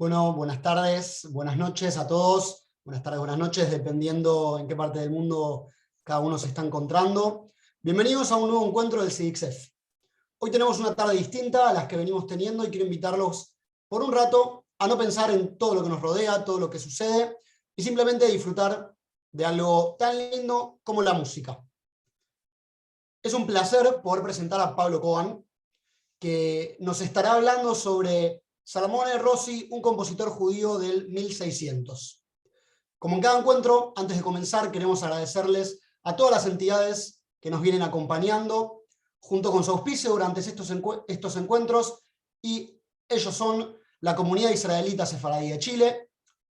Bueno, buenas tardes, buenas noches a todos. Buenas tardes, buenas noches, dependiendo en qué parte del mundo cada uno se está encontrando. Bienvenidos a un nuevo encuentro del CIDICSEF. Hoy tenemos una tarde distinta a las que venimos teniendo y quiero invitarlos por un rato a no pensar en todo lo que nos rodea, todo lo que sucede, y simplemente disfrutar de algo tan lindo como la música. Es un placer poder presentar a Pablo Cohen, que nos estará hablando sobre Salomone Rossi, un compositor judío del 1600. Como en cada encuentro, antes de comenzar, queremos agradecerles a todas las entidades que nos vienen acompañando, junto con su auspicio durante estos encuentros, y ellos son la Comunidad Israelita Sefaradí de Chile,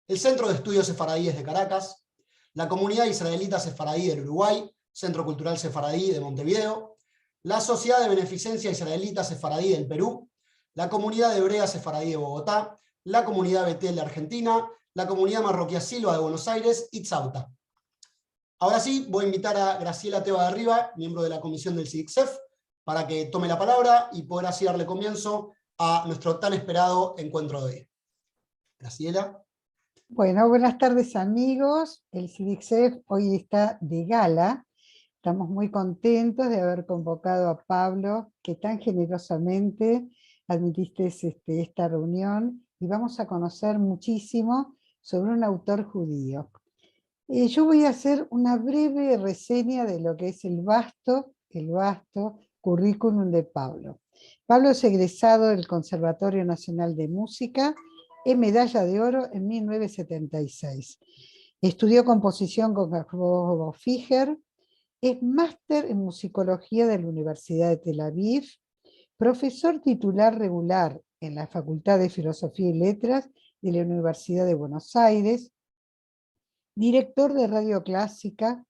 el Centro de Estudios Sefaradíes de Caracas, la Comunidad Israelita Sefaradí del Uruguay, Centro Cultural Sefaradí de Montevideo, la Sociedad de Beneficencia Israelita Sefaradí del Perú, la Comunidad Hebrea Sefaradí de Bogotá, la Comunidad Betel de Argentina, la Comunidad Marroquí Silva de Buenos Aires y Tzauta. Ahora sí, voy a invitar a Graciela Teba de Arriba, miembro de la comisión del CIDICSEF, para que tome la palabra y poder así darle comienzo a nuestro tan esperado encuentro de hoy. Graciela. Bueno, buenas tardes amigos. El CIDICSEF hoy está de gala. Estamos muy contentos de haber convocado a Pablo, que tan generosamente admitiste esta reunión, y vamos a conocer muchísimo sobre un autor judío. Yo voy a hacer una breve reseña de lo que es el vasto currículum de Pablo. Pablo es egresado del Conservatorio Nacional de Música, es medalla de oro en 1976. Estudió composición con Jacobo Figer, es máster en musicología de la Universidad de Tel Aviv, profesor titular regular en la Facultad de Filosofía y Letras de la Universidad de Buenos Aires, director de Radio Clásica,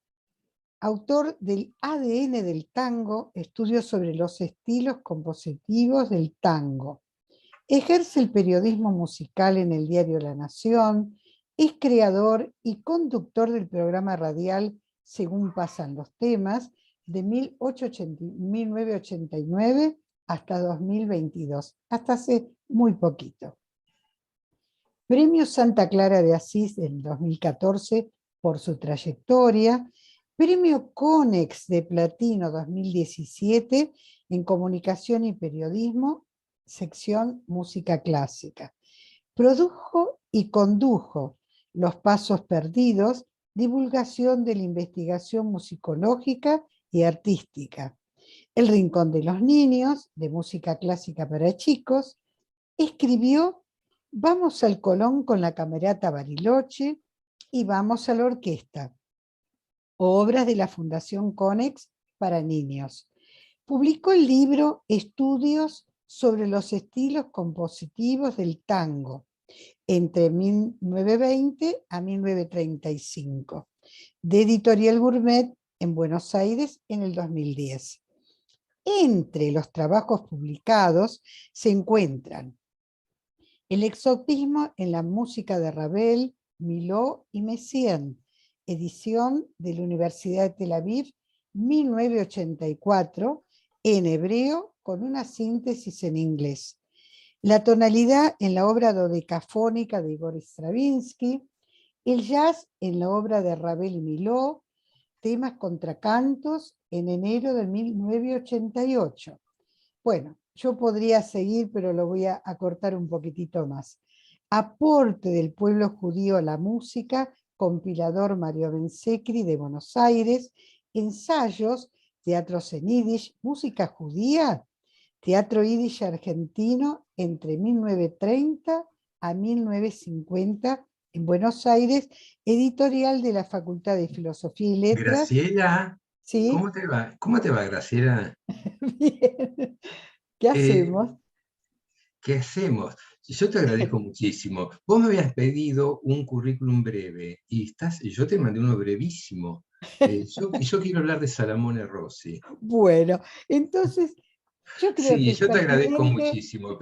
autor del ADN del tango, estudios sobre los estilos compositivos del tango. Ejerce el periodismo musical en el diario La Nación, es creador y conductor del programa radial Según Pasan los Temas, de 1989 hasta 2022, hasta hace muy poquito. Premio Santa Clara de Asís en 2014 por su trayectoria, Premio Conex de Platino 2017 en Comunicación y Periodismo, sección Música Clásica. Produjo y condujo Los Pasos Perdidos, divulgación de la investigación musicológica y artística. El Rincón de los Niños, de música clásica para chicos. Escribió Vamos al Colón con la Camerata Bariloche y Vamos a la Orquesta, obras de la Fundación Conex para niños. Publicó el libro Estudios sobre los estilos compositivos del tango, entre 1920 a 1935, de Editorial Gourmet en Buenos Aires en el 2010. Entre los trabajos publicados se encuentran El exotismo en la música de Ravel, Milhaud y Messiaen, edición de la Universidad de Tel Aviv, 1984, en hebreo con una síntesis en inglés. La tonalidad en la obra dodecafónica de Igor Stravinsky, el jazz en la obra de Ravel y Milhaud, temas contracantos en enero de 1988. Bueno, yo podría seguir, pero lo voy a acortar un poquitito más. Aporte del pueblo judío a la música, compilador Mario Bensecri de Buenos Aires, ensayos, teatros en Yiddish, música judía, teatro Yiddish argentino entre 1930 a 1950 en Buenos Aires, editorial de la Facultad de Filosofía y Letras. Graciela, ¿Sí? ¿cómo te va? ¿Cómo te va, Graciela? Bien. ¿Qué hacemos? ¿Qué hacemos? Yo te agradezco muchísimo. Vos me habías pedido un currículum breve y yo te mandé uno brevísimo. Yo quiero hablar de Salomone Rossi. Bueno, entonces yo creo que Sí, es yo te agradezco pertinente, muchísimo,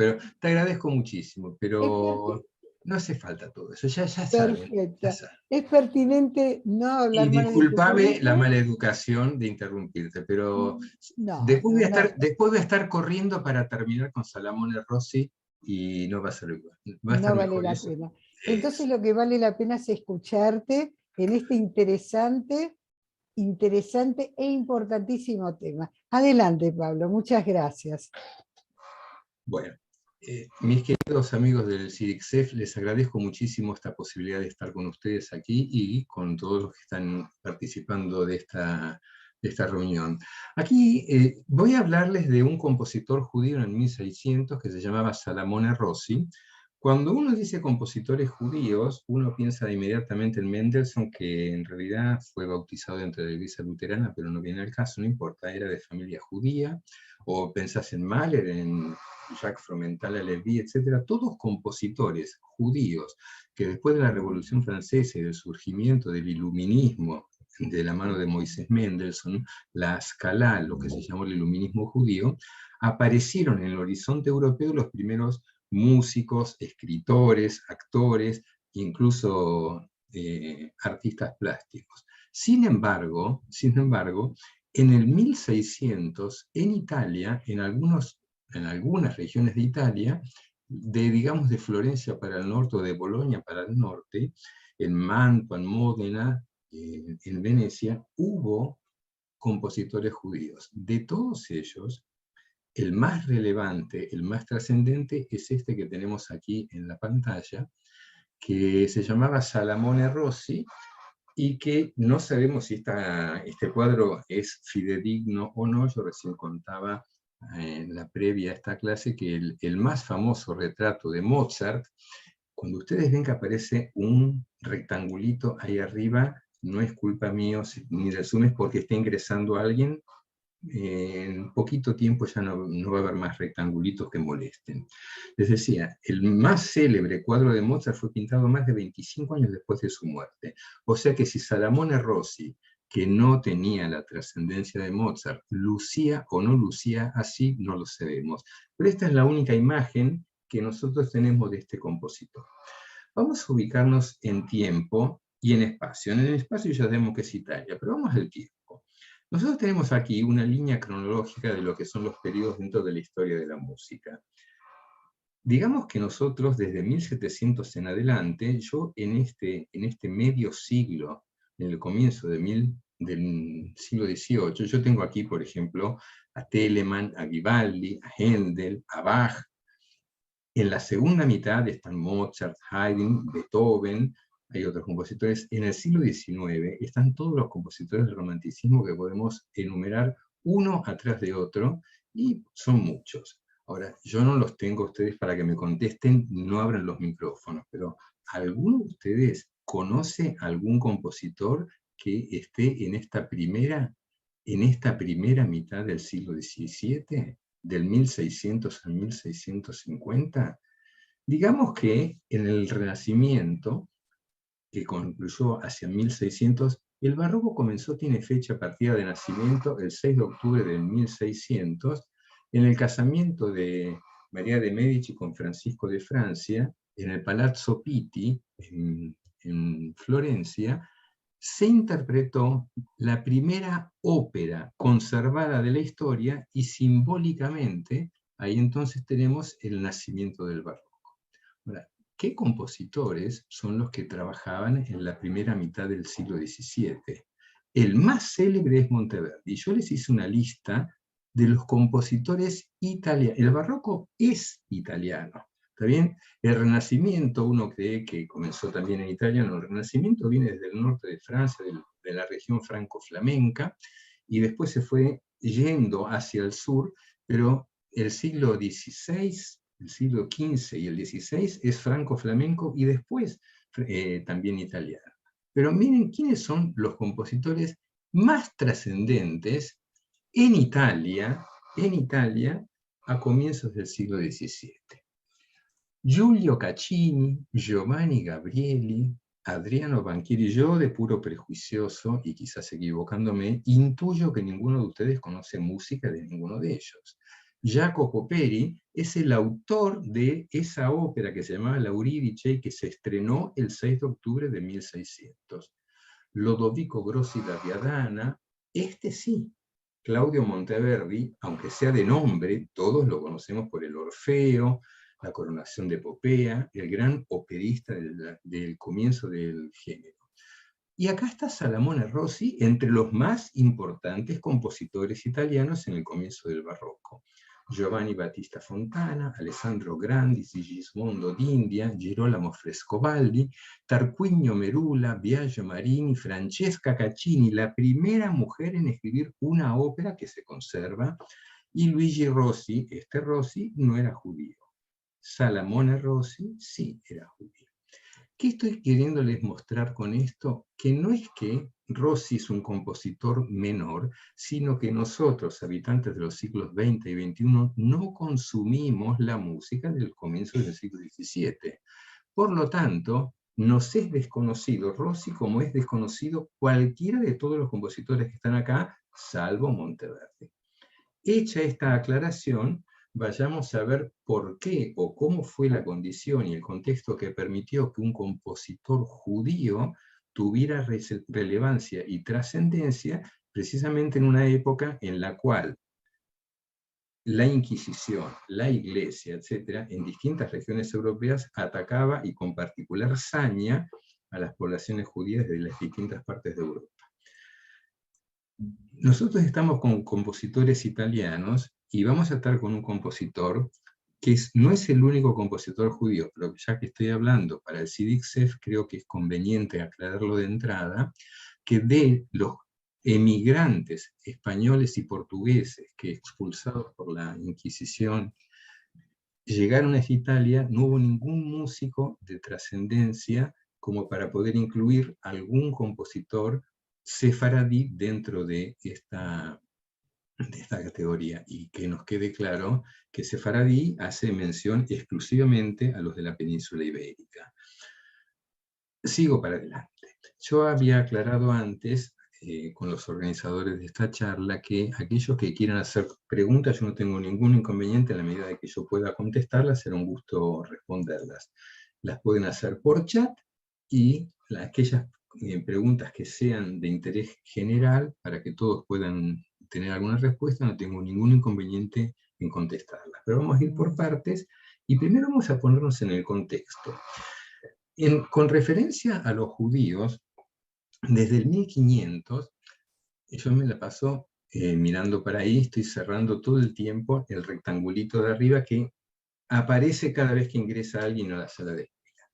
pero no hace falta todo eso, ya saben. perfecto. Ya saben. Es pertinente no Y hablar mal de tu discúlpame la currículum. mala educación de interrumpirte, pero No, después no. voy a estar corriendo para terminar con Salomone Rossi y no va a ser igual. Va a estar No vale mejor la eso. pena. Entonces lo que vale la pena es escucharte en este interesante e importantísimo tema. Adelante, Pablo, muchas gracias. Bueno, mis queridos amigos del CIDICSEF, les agradezco muchísimo esta posibilidad de estar con ustedes aquí y con todos los que están participando de esta reunión. Aquí voy a hablarles de un compositor judío en el 1600 que se llamaba Salamone Rossi. Cuando uno dice compositores judíos, uno piensa inmediatamente en Mendelssohn, que en realidad fue bautizado dentro de la Iglesia luterana, pero no viene al caso, no importa, era de familia judía. O pensás en Mahler, en Jacques Fromental, Levi, etc. Todos compositores judíos que después de la Revolución Francesa y del surgimiento del iluminismo de la mano de Moisés Mendelssohn, la Scala, lo que se llamó el iluminismo judío, aparecieron en el horizonte europeo los primeros músicos, escritores, actores, incluso artistas plásticos. Sin embargo, en el 1600, en Italia, en algunas regiones de Italia, digamos de Florencia para el norte o de Bolonia para el norte, en Mantua, en Módena, en Venecia, hubo compositores judíos. De todos ellos, el más relevante, el más trascendente, es este que tenemos aquí en la pantalla, que se llamaba Salamone Rossi, y que no sabemos si este cuadro es fidedigno o no. Yo recién contaba en la previa a esta clase que el más famoso retrato de Mozart, cuando ustedes ven que aparece un rectangulito ahí arriba, no es culpa mío ni del Zoom, es porque está ingresando alguien. En poquito tiempo ya no va a haber más rectangulitos que molesten. Les decía, el más célebre cuadro de Mozart fue pintado más de 25 años después de su muerte. O sea que si Salamone Rossi, que no tenía la trascendencia de Mozart, lucía o no lucía así, no lo sabemos. Pero esta es la única imagen que nosotros tenemos de este compositor. Vamos a ubicarnos en tiempo y en espacio. En el espacio ya sabemos que es Italia, pero vamos al tiempo. Nosotros tenemos aquí una línea cronológica de lo que son los periodos dentro de la historia de la música. Digamos que nosotros desde 1700 en adelante, yo en este medio siglo, en el comienzo del siglo XVIII, yo tengo aquí, por ejemplo, a Telemann, a Vivaldi, a Händel, a Bach. En la segunda mitad están Mozart, Haydn, Beethoven, hay otros compositores. En el siglo XIX están todos los compositores del romanticismo que podemos enumerar uno atrás de otro, y son muchos. Ahora, yo no los tengo a ustedes para que me contesten, no abran los micrófonos, pero ¿alguno de ustedes conoce algún compositor que esté en esta primera mitad del siglo XVII? Del 1600 al 1650, digamos que en el Renacimiento, que concluyó hacia 1600, el barroco tiene fecha partida de nacimiento el 6 de octubre del 1600, en el casamiento de María de Medici con Francisco de Francia, en el Palazzo Pitti, en Florencia, se interpretó la primera ópera conservada de la historia, y simbólicamente ahí entonces tenemos el nacimiento del barroco. Ahora, ¿qué compositores son los que trabajaban en la primera mitad del siglo XVII? El más célebre es Monteverdi. Yo les hice una lista de los compositores italianos. El barroco es italiano. ¿Está bien? El Renacimiento, uno cree que comenzó también en Italia, no, el Renacimiento viene desde el norte de Francia, de la región franco-flamenca, y después se fue yendo hacia el sur, pero el siglo XVI, el siglo XV y el XVI es franco-flamenco, y después también italiano. Pero miren quiénes son los compositores más trascendentes en Italia a comienzos del siglo XVII. Giulio Caccini, Giovanni Gabrieli, Adriano Banchieri. Yo, de puro prejuicioso, y quizás equivocándome, intuyo que ninguno de ustedes conoce música de ninguno de ellos. Jacopo Peri es el autor de esa ópera que se llamaba L'Euridice, que se estrenó el 6 de octubre de 1600. Lodovico Grossi da Viadana, sí, Claudio Monteverdi, aunque sea de nombre, todos lo conocemos por el Orfeo, La coronación de Popea, el gran operista del comienzo del género. Y acá está Salamone Rossi, entre los más importantes compositores italianos en el comienzo del barroco. Giovanni Battista Fontana, Alessandro Grandi, Sigismondo d'India, Girolamo Frescobaldi, Tarquinio Merula, Biagio Marini, Francesca Caccini, la primera mujer en escribir una ópera que se conserva, y Luigi Rossi. Este Rossi no era judío. Salamone Rossi sí era judío. ¿Qué estoy queriéndoles mostrar con esto? Que no es que Rossi es un compositor menor, sino que nosotros, habitantes de los siglos XX y XXI, no consumimos la música del comienzo del siglo XVII. Por lo tanto, nos es desconocido Rossi como es desconocido cualquiera de todos los compositores que están acá, salvo Monteverdi. Hecha esta aclaración, vayamos a ver por qué o cómo fue la condición y el contexto que permitió que un compositor judío tuviera relevancia y trascendencia precisamente en una época en la cual la Inquisición, la Iglesia, etcétera, en distintas regiones europeas atacaba y con particular saña a las poblaciones judías de las distintas partes de Europa. Nosotros estamos con compositores italianos y vamos a estar con un compositor que no es el único compositor judío, pero ya que estoy hablando para el CIDICSEF, creo que es conveniente aclararlo de entrada, que de los emigrantes españoles y portugueses que expulsados por la Inquisición llegaron a Italia, no hubo ningún músico de trascendencia como para poder incluir algún compositor sefaradí dentro de esta categoría, y que nos quede claro que sefaradí hace mención exclusivamente a los de la península ibérica. Sigo para adelante. Yo había aclarado antes con los organizadores de esta charla que aquellos que quieran hacer preguntas, yo no tengo ningún inconveniente, en la medida de que yo pueda contestarlas, será un gusto responderlas. Las pueden hacer por chat, y aquellas preguntas que sean de interés general, para que todos puedan tener alguna respuesta, no tengo ningún inconveniente en contestarlas. Pero vamos a ir por partes, y primero vamos a ponernos en el contexto. Con referencia a los judíos, desde el 1500, yo me la paso mirando para ahí, estoy cerrando todo el tiempo el rectangulito de arriba que aparece cada vez que ingresa alguien a la sala de espera.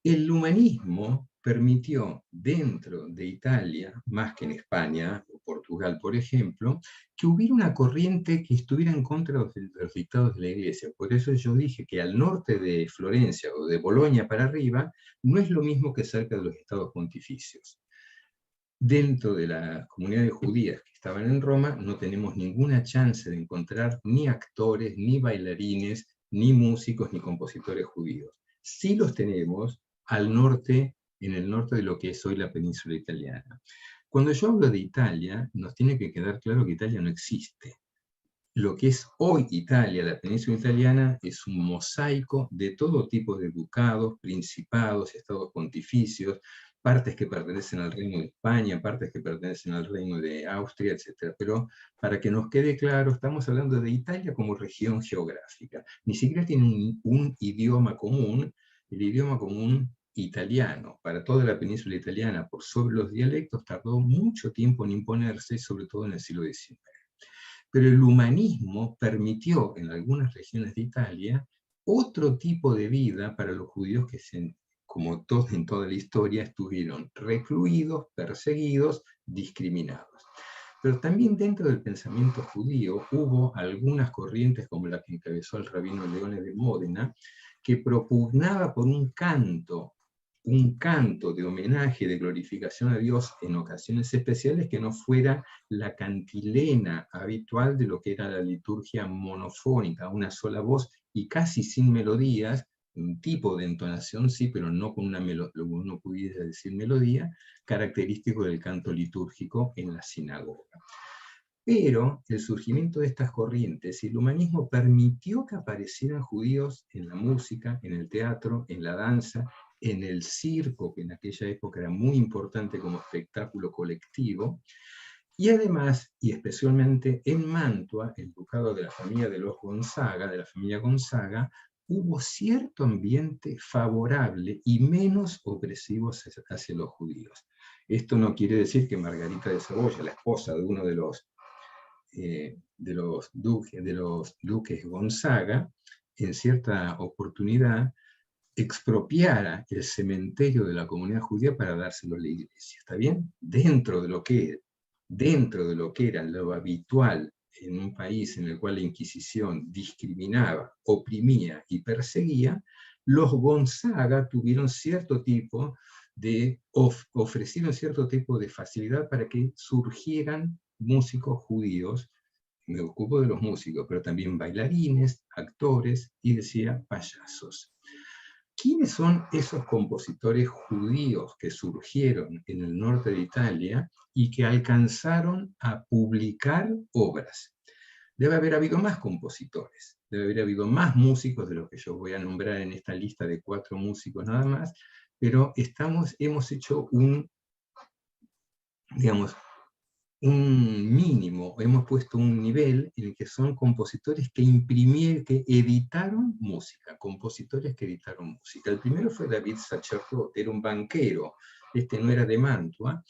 El humanismo permitió dentro de Italia, más que en España o Portugal, por ejemplo, que hubiera una corriente que estuviera en contra de los dictados de la Iglesia. Por eso yo dije que al norte de Florencia o de Bolonia para arriba, no es lo mismo que cerca de los estados pontificios. Dentro de las comunidades judías que estaban en Roma, no tenemos ninguna chance de encontrar ni actores, ni bailarines, ni músicos, ni compositores judíos. Sí los tenemos al norte, en el norte de lo que es hoy la península italiana. Cuando yo hablo de Italia, nos tiene que quedar claro que Italia no existe. Lo que es hoy Italia, la península italiana, es un mosaico de todo tipo de ducados, principados, estados pontificios, partes que pertenecen al Reino de España, partes que pertenecen al Reino de Austria, etc. Pero para que nos quede claro, estamos hablando de Italia como región geográfica. Ni siquiera tiene un idioma común, el idioma común italiano para toda la península italiana, por sobre los dialectos, tardó mucho tiempo en imponerse, sobre todo en el siglo XIX. Pero el humanismo permitió en algunas regiones de Italia otro tipo de vida para los judíos que, como todos en toda la historia, estuvieron recluidos, perseguidos, discriminados. Pero también dentro del pensamiento judío hubo algunas corrientes, como la que encabezó el rabino Leone de Módena, que propugnaba por un canto de homenaje, de glorificación a Dios en ocasiones especiales, que no fuera la cantilena habitual de lo que era la liturgia monofónica, una sola voz y casi sin melodías, un tipo de entonación sí, pero no con una melodía, lo que uno pudiera decir melodía, característico del canto litúrgico en la sinagoga. Pero el surgimiento de estas corrientes y el humanismo permitió que aparecieran judíos en la música, en el teatro, en la danza, en el circo, que en aquella época era muy importante como espectáculo colectivo, Y además, y especialmente en Mantua, el ducado de la familia de los Gonzaga, de la familia Gonzaga, hubo cierto ambiente favorable y menos opresivo hacia los judíos. Esto no quiere decir que Margarita de Saboya, la esposa de uno de los duques Gonzaga, en cierta oportunidad expropiara el cementerio de la comunidad judía para dárselo a la iglesia. ¿Está bien? Dentro de lo que era lo habitual en un país en el cual la Inquisición discriminaba, oprimía y perseguía, los Gonzaga tuvieron cierto tipo de, ofrecieron cierto tipo de facilidad para que surgieran músicos judíos. Me ocupo de los músicos, pero también bailarines, actores y, decía, payasos. ¿Quiénes son esos compositores judíos que surgieron en el norte de Italia y que alcanzaron a publicar obras? Debe haber habido más compositores, debe haber habido más músicos de los que yo voy a nombrar en esta lista de 4 músicos nada más, pero hemos hecho digamos, un mínimo, hemos puesto un nivel en el que son compositores que editaron música, compositores que editaron música. El primero fue David Sacerdote, era un banquero, no era de Mantua,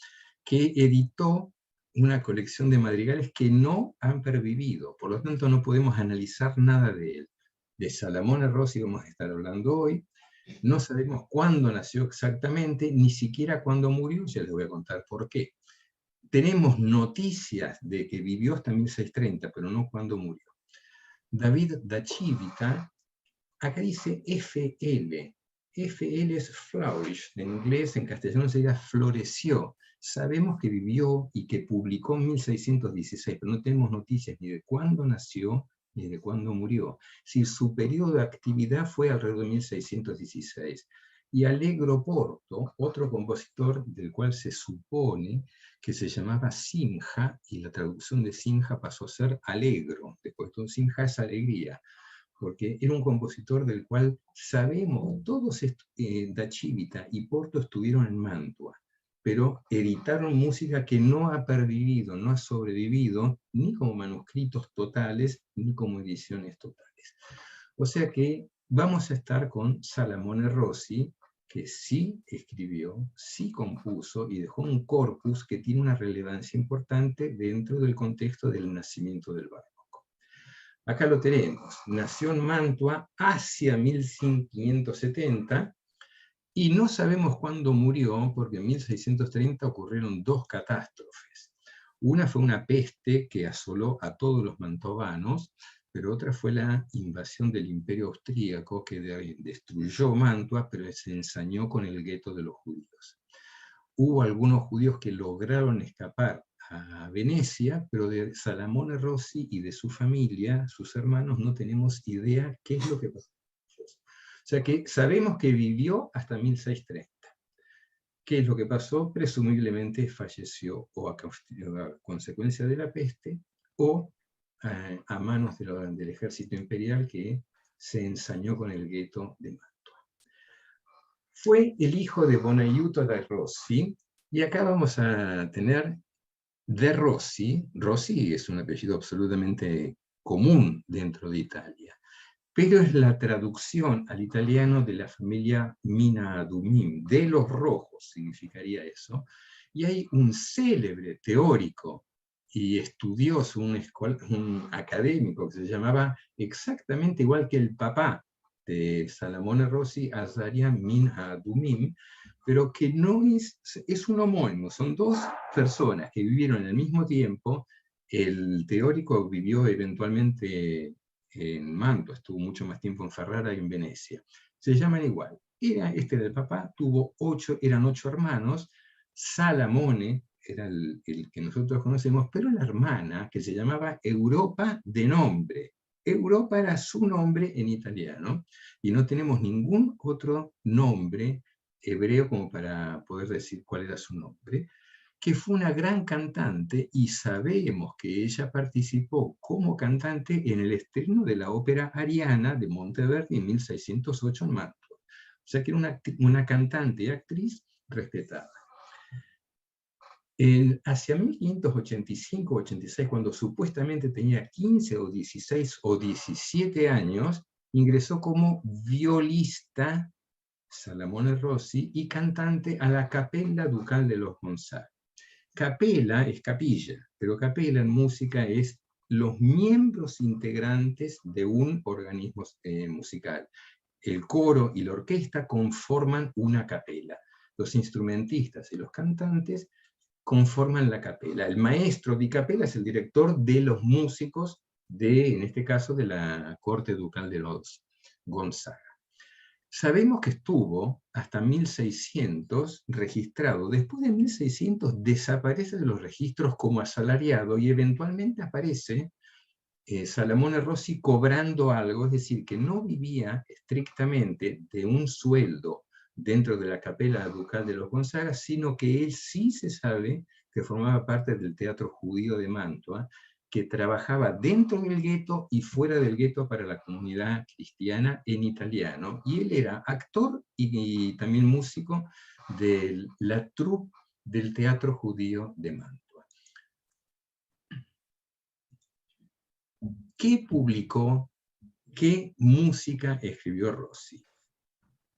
que editó una colección de madrigales que no han pervivido, por lo tanto no podemos analizar nada de él. De Salamone Rossi vamos a estar hablando hoy. No sabemos cuándo nació exactamente, ni siquiera cuándo murió, ya les voy a contar por qué. Tenemos noticias de que vivió hasta 1630, pero no cuándo murió. David da Civita, acá dice FL. FL es flourish, en inglés, en castellano sería floreció. Sabemos que vivió y que publicó en 1616, pero no tenemos noticias ni de cuándo nació ni de cuándo murió. Si su periodo de actividad fue alrededor de 1616. Y Allegro Porto, otro compositor del cual se supone que se llamaba Simja, y la traducción de Simja pasó a ser alegro. Después de Simja es alegría, porque era un compositor del cual sabemos, todos da Civita y Porto estuvieron en Mantua, pero editaron música que no ha pervivido, no ha sobrevivido, ni como manuscritos totales, ni como ediciones totales. O sea que vamos a estar con Salamone Rossi, que sí escribió, sí compuso y dejó un corpus que tiene una relevancia importante dentro del contexto del nacimiento del barroco. Acá lo tenemos, nació en Mantua hacia 1570 y no sabemos cuándo murió porque en 1630 ocurrieron 2 catástrofes. Una fue una peste que asoló a todos los mantovanos, pero otra fue la invasión del Imperio Austríaco que destruyó Mantua, pero se ensañó con el gueto de los judíos. Hubo algunos judíos que lograron escapar a Venecia, pero de Salamone Rossi y de su familia, sus hermanos, no tenemos idea qué es lo que pasó. O sea que sabemos que vivió hasta 1630. ¿Qué es lo que pasó? Presumiblemente falleció o a consecuencia de la peste o a manos del ejército imperial que se ensañó con el gueto de Mantua. Fue el hijo de Bonaiuto da Rossi, y acá vamos a tener de Rossi. Rossi es un apellido absolutamente común dentro de Italia, pero es la traducción al italiano de la familia Mina-Dumim, de los rojos significaría eso, y hay un célebre teórico y estudioso, un académico que se llamaba exactamente igual que el papá de Salamone Rossi, Azaria Min-Dumim, pero que no es un homónimo, son 2 personas que vivieron al mismo tiempo. El teórico vivió eventualmente en Mantua, estuvo mucho más tiempo en Ferrara y en Venecia. Se llaman igual. Era del papá, eran 8 hermanos. Salamone era el que nosotros conocemos, pero la hermana, que se llamaba Europa de nombre. Europa era su nombre en italiano, y no tenemos ningún otro nombre hebreo como para poder decir cuál era su nombre, que fue una gran cantante, y sabemos que ella participó como cantante en el estreno de la ópera Ariana de Monteverdi en 1608 en Mantua. O sea que era una cantante y actriz respetada. Hacia 1585-86, cuando supuestamente tenía 15 o 16 o 17 años, ingresó como violista Salamone Rossi y cantante a la Capella Ducal de los Gonzaga. Capella es capilla, pero capella en música es los miembros integrantes de un organismo musical. El coro y la orquesta conforman una capella. Los instrumentistas y los cantantes conforman la capella. El maestro di capella es el director de los músicos en este caso, de la corte ducal de los Gonzaga. Sabemos que estuvo hasta 1600 registrado. Después de 1600 desaparece de los registros como asalariado y eventualmente aparece Salamone Rossi cobrando algo, es decir, que no vivía estrictamente de un sueldo dentro de la Capella Ducal de los Gonzaga, sino que él sí se sabe que formaba parte del Teatro Judío de Mantua, que trabajaba dentro del gueto y fuera del gueto para la comunidad cristiana en italiano, y él era actor y también músico de la troupe del Teatro Judío de Mantua. ¿Qué publicó? ¿Qué música escribió Rossi?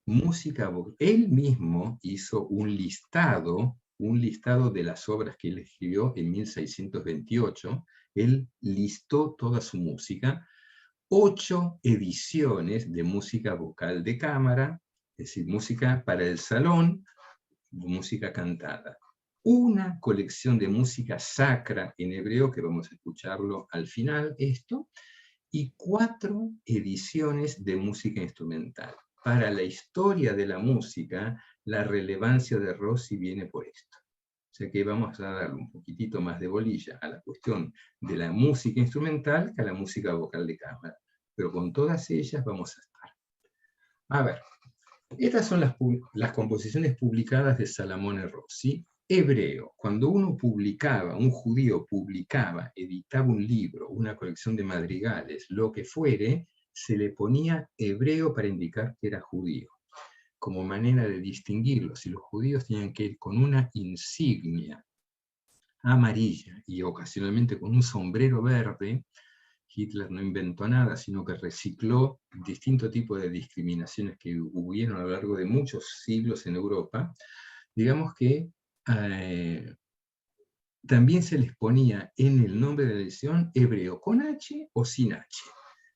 Música, él mismo hizo un listado de las obras que él escribió en 1628. Él listó toda su música, 8 ediciones de música vocal de cámara, es decir, música para el salón, música cantada. Una colección de música sacra en hebreo, que vamos a escucharlo al final, esto, y 4 ediciones de música instrumental. Para la historia de la música, la relevancia de Rossi viene por esto. O sea que vamos a darle un poquitito más de bolilla a la cuestión de la música instrumental que a la música vocal de cámara. Pero con todas ellas vamos a estar. A ver, estas son las composiciones publicadas de Salamone Rossi. Hebreo, cuando uno publicaba, un judío publicaba, editaba un libro, una colección de madrigales, lo que fuere, se le ponía hebreo para indicar que era judío, como manera de distinguirlos. Y los judíos tenían que ir con una insignia amarilla y ocasionalmente con un sombrero verde. Hitler no inventó nada, sino que recicló distintos tipos de discriminaciones que hubieron a lo largo de muchos siglos en Europa. Digamos que también se les ponía en el nombre de la edición hebreo con H o sin H.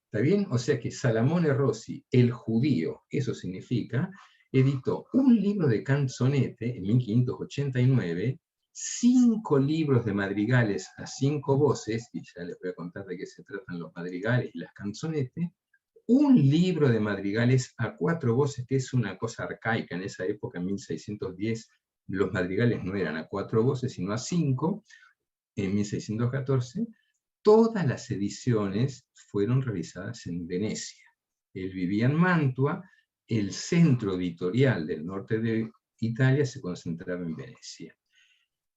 ¿Está bien? O sea que Salamone Rossi, el judío, eso significa, editó un libro de canzonete en 1589, 5 libros de madrigales a 5 voces, y ya les voy a contar de qué se tratan los madrigales y las canzonetes, un libro de madrigales a 4 voces, que es una cosa arcaica en esa época, en 1610, los madrigales no eran a 4 voces, sino a 5, en 1614, todas las ediciones fueron realizadas en Venecia. Él vivía en Mantua, el centro editorial del norte de Italia se concentraba en Venecia.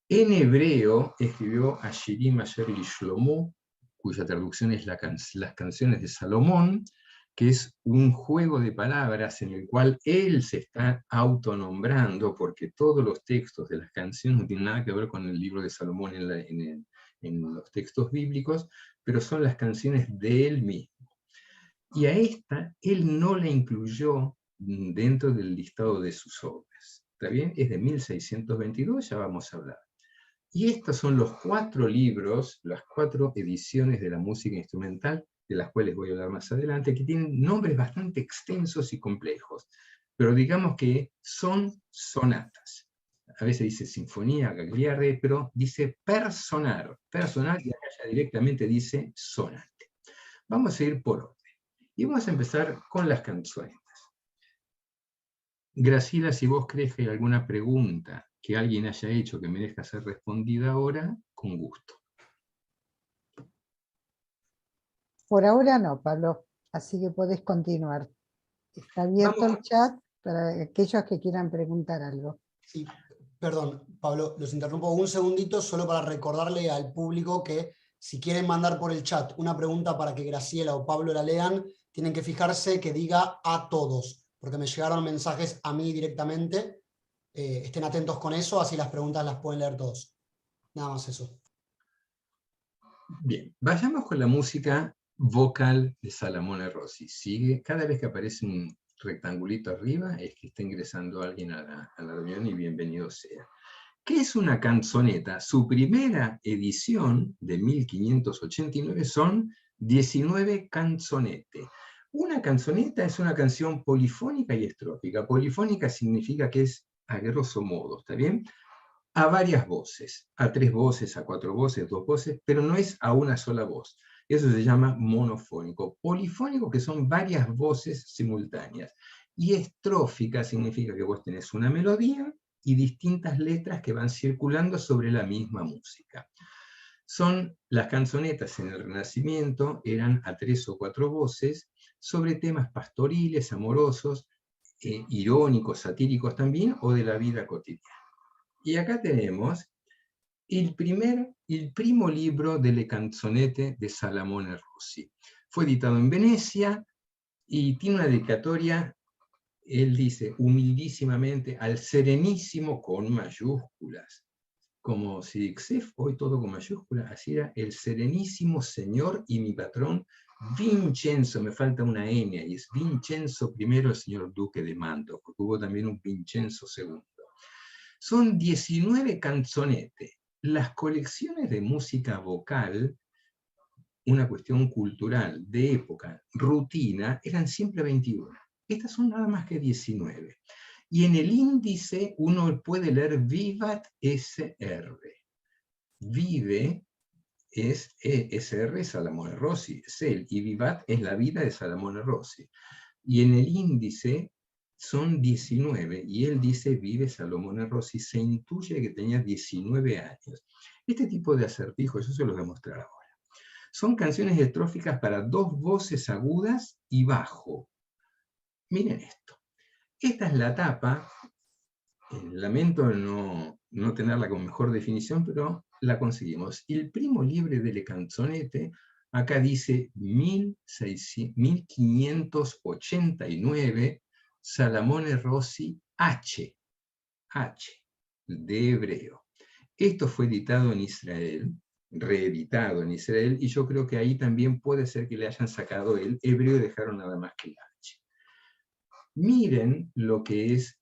En hebreo escribió Ashirim Asher Shlomo, cuya traducción es las canciones de Salomón, que es un juego de palabras en el cual él se está autonombrando, porque todos los textos de las canciones no tienen nada que ver con el libro de Salomón en los textos bíblicos, pero son las canciones de él mismo. Y a esta él no la incluyó dentro del listado de sus obras. ¿Está bien? Es de 1622, ya vamos a hablar. Y estos son los 4 libros, las 4 ediciones de la música instrumental, de las cuales voy a hablar más adelante, que tienen nombres bastante extensos y complejos, pero digamos que son sonatas. A veces dice sinfonía, gagliarde, pero dice personal, y acá ya directamente dice sonate. Vamos a ir por orden. Y vamos a empezar con las canzonetas. Graciela, si vos crees que hay alguna pregunta que alguien haya hecho que merezca ser respondida ahora, con gusto. Por ahora no, Pablo, así que podés continuar. Está abierto el chat para aquellos que quieran preguntar algo. Sí, perdón, Pablo, los interrumpo un segundito solo para recordarle al público que si quieren mandar por el chat una pregunta para que Graciela o Pablo la lean, tienen que fijarse que diga a todos, porque me llegaron mensajes a mí directamente. Estén atentos con eso, así las preguntas las pueden leer todos. Nada más eso. Bien, vayamos con la música vocal de Salamone Rossi. Sigue, cada vez que aparece un rectangulito arriba es que está ingresando alguien a la reunión y bienvenido sea. ¿Qué es una canzoneta? Su primera edición de 1589 son 19 canzonette. Una canzoneta es una canción polifónica y estrófica. Polifónica significa que es a grosso modo, ¿está bien? A varias voces, a 3 voces, a 4 voces, 2 voces, pero no es a una sola voz. Eso se llama monofónico. Polifónico, que son varias voces simultáneas. Y estrófica significa que vos tenés una melodía y distintas letras que van circulando sobre la misma música. Las canzonetas en el Renacimiento eran a 3 o 4 voces sobre temas pastoriles, amorosos, irónicos, satíricos también, o de la vida cotidiana. Y acá tenemos el primo libro delle canzonette de Salamone Rossi. Fue editado en Venecia y tiene una dedicatoria, él dice humildísimamente, al Serenísimo con mayúsculas. Como CICSEF, hoy todo con mayúsculas, así era el Serenísimo Señor y mi patrón Vincenzo, me falta una N, y es Vincenzo I, el señor Duque de Manto, porque hubo también un Vincenzo II. Son 19 canzonette. Las colecciones de música vocal, una cuestión cultural, de época, rutina, eran siempre 21. Estas son nada más que 19. Y en el índice uno puede leer Vivat SR. Vive es SR Salamone Rossi, es él, y Vivat es la vida de Salamone Rossi. Y en el índice son 19, y él dice vive Salamone Rossi, se intuye que tenía 19 años. Este tipo de acertijos, yo se los voy a mostrar ahora, son canciones estróficas para 2 voces agudas y bajo. Miren esto. Esta es la tapa, lamento no tenerla con mejor definición, pero la conseguimos. El primo libro delle canzonette, acá dice 1589, Salamone Rossi H, de hebreo. Esto fue editado en Israel, reeditado en Israel, y yo creo que ahí también puede ser que le hayan sacado el hebreo y dejaron nada más que la H. Miren lo que es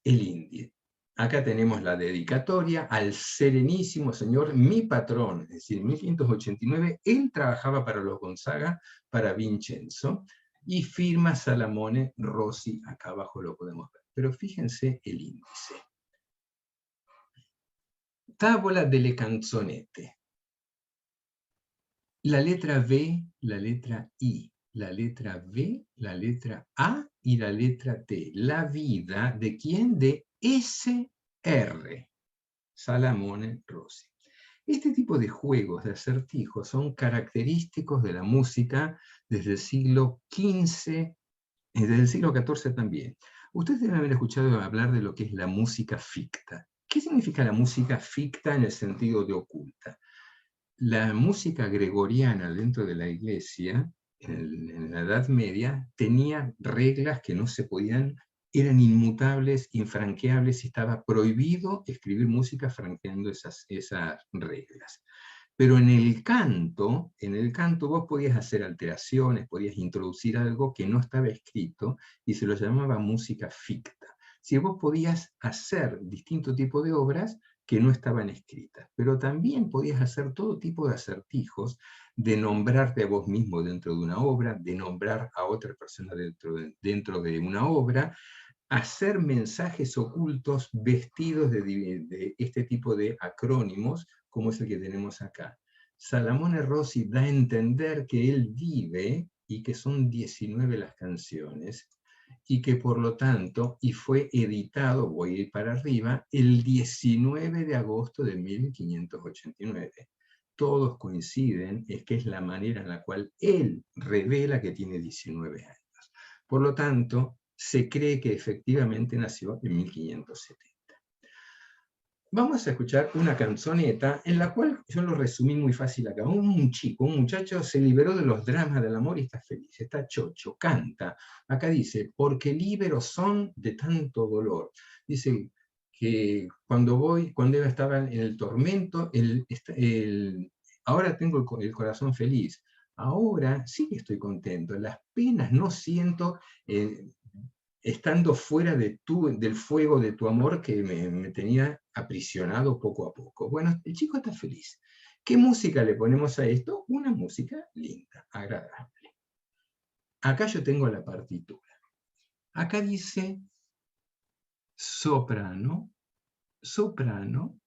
el índice. Acá tenemos la dedicatoria al Serenísimo Señor, mi patrón, es decir, 1589, él trabajaba para los Gonzaga, para Vincenzo, y firma Salamone Rossi, acá abajo lo podemos ver. Pero fíjense el índice. Tavola delle canzonette. La letra V, la letra I, la letra V, la letra A y la letra T. La vida de quién? De SR, Salamone Rossi. Este tipo de juegos de acertijos son característicos de la música desde el siglo XV, desde el siglo XIV también. Ustedes deben haber escuchado hablar de lo que es la música ficta. ¿Qué significa la música ficta en el sentido de oculta? La música gregoriana dentro de la iglesia, en la Edad Media, tenía reglas que no se podían, eran inmutables, infranqueables, y estaba prohibido escribir música franqueando esas reglas. Pero en el canto vos podías hacer alteraciones, podías introducir algo que no estaba escrito, y se lo llamaba música ficta. Si vos podías hacer distinto tipo de obras que no estaban escritas, pero también podías hacer todo tipo de acertijos, de nombrarte a vos mismo dentro de una obra, de nombrar a otra persona dentro de una obra, hacer mensajes ocultos vestidos de este tipo de acrónimos, como es el que tenemos acá. Salamone Rossi da a entender que él vive y que son 19 las canciones, y que por lo tanto, y fue editado, voy a ir para arriba, el 19 de agosto de 1589. Todos coinciden, es que es la manera en la cual él revela que tiene 19 años. Por lo tanto, se cree que efectivamente nació en 1570. Vamos a escuchar una canzoneta en la cual yo lo resumí muy fácil acá. Un muchacho se liberó de los dramas del amor y está feliz, está chocho, canta. Acá dice, porque libero son de tanto dolor. Dice, que cuando estaba en el tormento, ahora tengo el corazón feliz, ahora sí que estoy contento, las penas no siento estando fuera del fuego de tu amor que me tenía aprisionado poco a poco. Bueno, el chico está feliz. ¿Qué música le ponemos a esto? Una música linda, agradable. Acá yo tengo la partitura. Acá dice soprano, soprano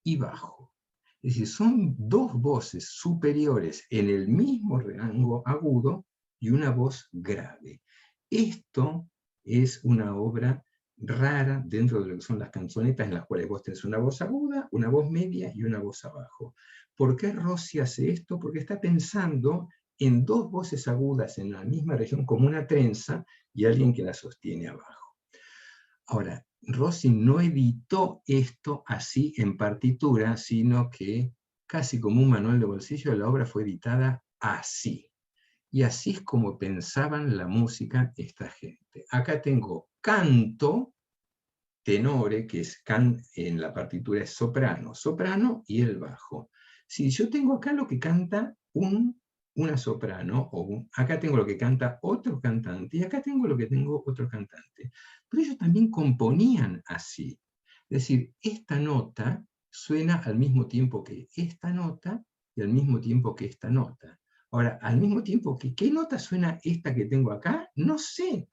y bajo. Es decir, son dos voces superiores en el mismo rango agudo y una voz grave. Esto es una obra rara dentro de lo que son las canzonetas, en las cuales vos tenés una voz aguda, una voz media y una voz abajo. ¿Por qué Rossi hace esto? Porque está pensando en dos voces agudas en la misma región como una trenza y alguien que la sostiene abajo. Ahora, Rossi no editó esto así en partitura, sino que casi como un manual de bolsillo, la obra fue editada así. Y así es como pensaban la música esta gente. Acá tengo canto, tenore, que es en la partitura es soprano, soprano y el bajo. Si yo tengo acá lo que canta una soprano, acá tengo lo que canta otro cantante, y acá tengo lo que tengo otro cantante. Pero ellos también componían así. Es decir, esta nota suena al mismo tiempo que esta nota y al mismo tiempo que esta nota. Ahora, al mismo tiempo que, ¿qué nota suena esta que tengo acá? No sé.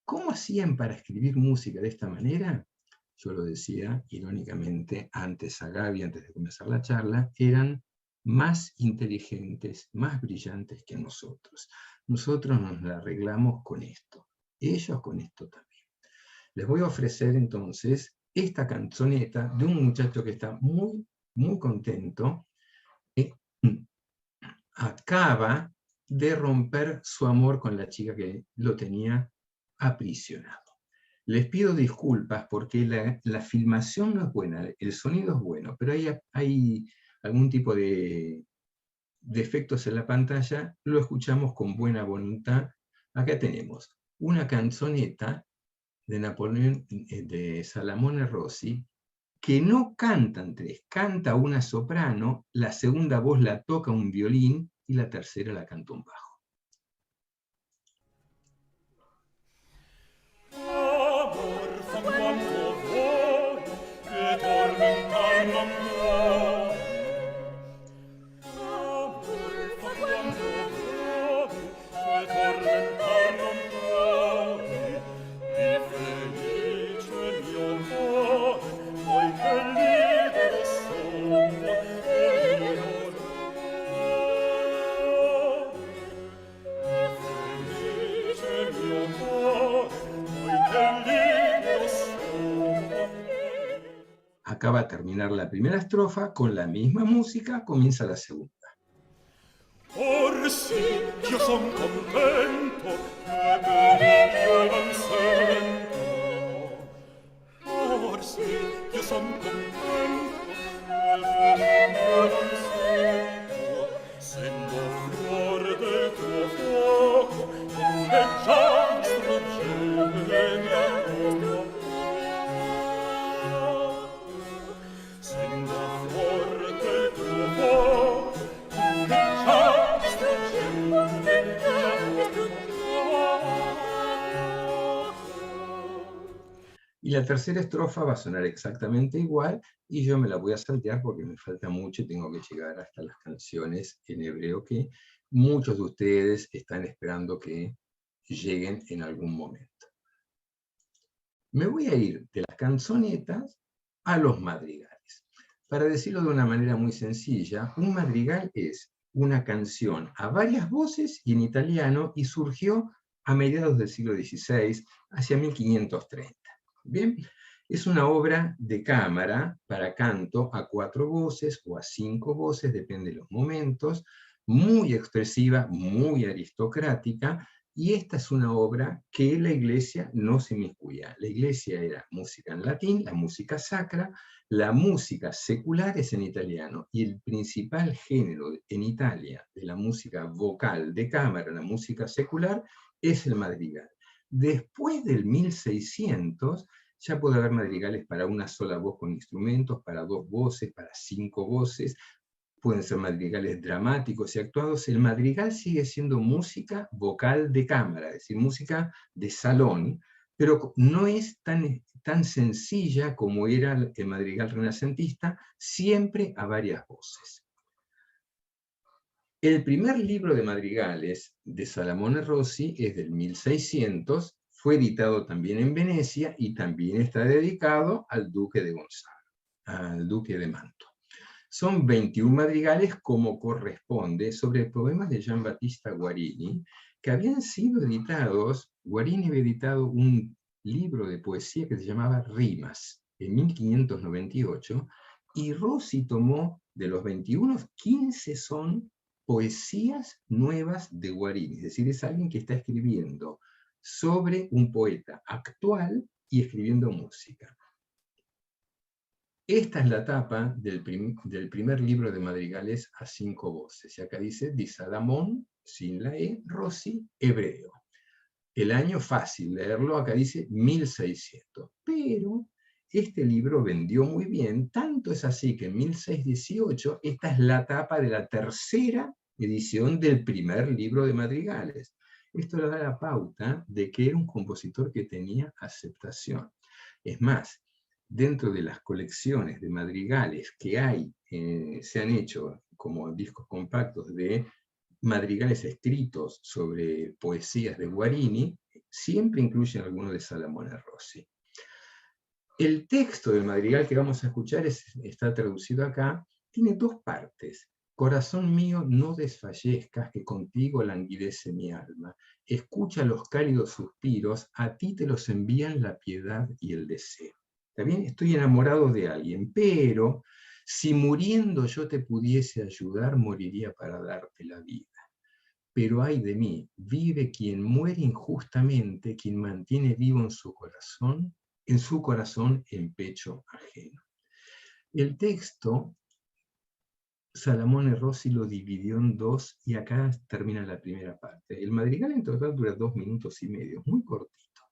¿Cómo hacían para escribir música de esta manera? Yo lo decía irónicamente antes a Gaby, antes de comenzar la charla, eran más inteligentes, más brillantes que nosotros. Nosotros nos la arreglamos con esto, ellos con esto también. Les voy a ofrecer entonces esta canzoneta de un muchacho que está muy, muy contento, que acaba de romper su amor con la chica que lo tenía aprisionado. Les pido disculpas porque la filmación no es buena, el sonido es bueno, pero hay algún tipo de efectos en la pantalla, lo escuchamos con buena voluntad. Acá tenemos una canzoneta de Salamone Rossi, que no cantan tres, canta una soprano, la segunda voz la toca un violín y la tercera la canta un bajo. Acaba de terminar la primera estrofa, con la misma música comienza la segunda. Or sì, io son contento, che per io non sento. Or sì, io son contento, che per io non sento. Sento flor del tuo fuoco, che già struggeva. Sento flor del tuo fuoco, che già Y la tercera estrofa va a sonar exactamente igual, y yo me la voy a saltear porque me falta mucho y tengo que llegar hasta las canciones en hebreo que muchos de ustedes están esperando que lleguen en algún momento. Me voy a ir de las canzonetas a los madrigales. Para decirlo de una manera muy sencilla, un madrigal es una canción a varias voces y en italiano, y surgió a mediados del siglo XVI, hacia 1530. Bien, es una obra de cámara para canto a 4 voces o a 5 voces, depende de los momentos, muy expresiva, muy aristocrática, y esta es una obra que la Iglesia no se inmiscuía. La Iglesia era música en latín, la música sacra, la música secular es en italiano, y el principal género en Italia de la música vocal de cámara, la música secular, es el madrigal. Después del 1600 Ya puede haber madrigales para una sola voz con instrumentos, para 2 voces, para 5 voces, pueden ser madrigales dramáticos y actuados. El madrigal sigue siendo música vocal de cámara, es decir, música de salón, pero no es tan sencilla como era el madrigal renacentista, siempre a varias voces. El primer libro de madrigales de Salamone Rossi es del 1600, fue editado también en Venecia y también está dedicado al duque de Gonzaga, al duque de Mantua. Son 21 madrigales como corresponde sobre poemas de Giambattista Guarini, que habían sido editados. Guarini había editado un libro de poesía que se llamaba Rimas, en 1598, y Rossi tomó de los 21, 15 son poesías nuevas de Guarini, es decir, es alguien que está escribiendo sobre un poeta actual y escribiendo música. Esta es la tapa del primer libro de madrigales a 5 voces. Y acá dice, di Salamone, sin la E, Rossi, hebreo. El año fácil leerlo, acá dice 1600. Pero este libro vendió muy bien, tanto es así que en 1618, esta es la tapa de la tercera edición del primer libro de madrigales. Esto le da la pauta de que era un compositor que tenía aceptación. Es más, dentro de las colecciones de madrigales que hay, se han hecho como discos compactos de madrigales escritos sobre poesías de Guarini, siempre incluyen alguno de Salamone Rossi. El texto del madrigal que vamos a escuchar está traducido acá, tiene 2 partes. Corazón mío, no desfallezcas, que contigo languidece mi alma. Escucha los cálidos suspiros, a ti te los envían la piedad y el deseo. También estoy enamorado de alguien, pero si muriendo yo te pudiese ayudar, moriría para darte la vida. Pero ay de mí, vive quien muere injustamente, quien mantiene vivo en su corazón en pecho ajeno. El texto, Salamone Rossi lo dividió en 2 y acá termina la primera parte. El madrigal en total dura 2 minutos y medio, muy cortito.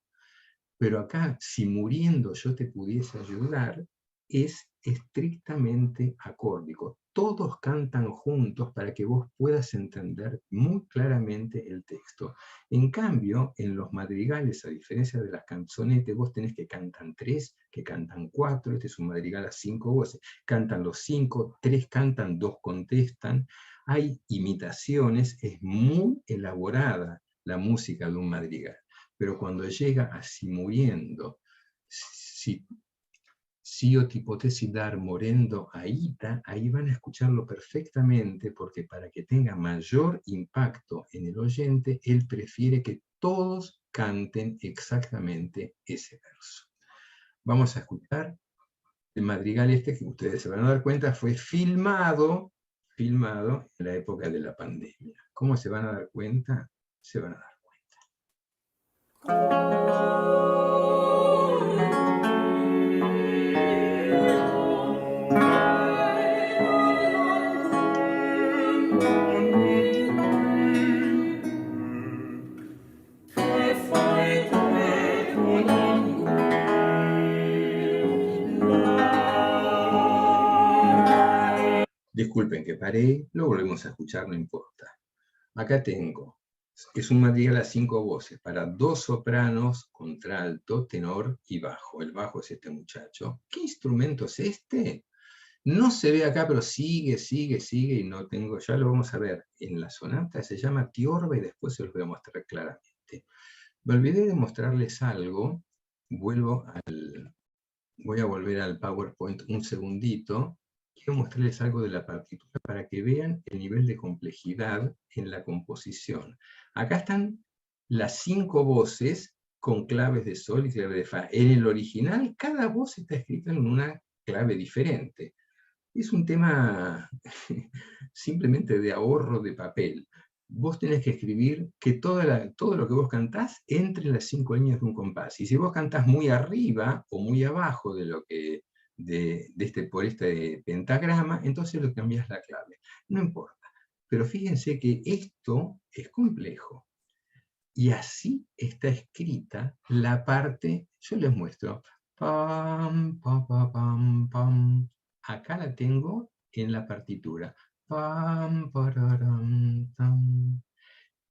Pero acá, si muriendo yo te pudiese ayudar, es estrictamente acórdico. Todos cantan juntos para que vos puedas entender muy claramente el texto. En cambio, en los madrigales, a diferencia de las canzonetes, vos tenés que cantan 3, que cantan 4, este es un madrigal a 5 voces, cantan los 5, 3 cantan, 2 contestan. Hay imitaciones, es muy elaborada la música de un madrigal. Pero cuando llega a si muriendo, si o t'ipotesi dar morendo aita, ahí van a escucharlo perfectamente, porque para que tenga mayor impacto en el oyente, él prefiere que todos canten exactamente ese verso. Vamos a escuchar el madrigal este, que ustedes se van a dar cuenta, fue filmado en la época de la pandemia. ¿Cómo se van a dar cuenta? Se van a dar cuenta. Disculpen que paré, lo volvemos a escuchar, no importa. Acá tengo, es un madrigal a 5 voces, para 2 sopranos, contralto, tenor y bajo. El bajo es este muchacho. ¿Qué instrumento es este? No se ve acá, pero sigue, y no tengo, ya lo vamos a ver en la sonata, se llama tiorba y después se los voy a mostrar claramente. Me olvidé de mostrarles algo, voy a volver al PowerPoint un segundito. Quiero mostrarles algo de la partitura para que vean el nivel de complejidad en la composición. Acá están las 5 voces con claves de sol y clave de fa. En el original, cada voz está escrita en una clave diferente. Es un tema simplemente de ahorro de papel. Vos tenés que escribir que todo lo que vos cantás entre en las 5 líneas de un compás. Y si vos cantás muy arriba o muy abajo por este pentagrama, entonces lo cambiás la clave. No importa. Pero fíjense que esto es complejo. Y así está escrita la parte, yo les muestro, Pam, pam, pam, pam, pam. Acá la tengo en la partitura. Pam, pararam, tam.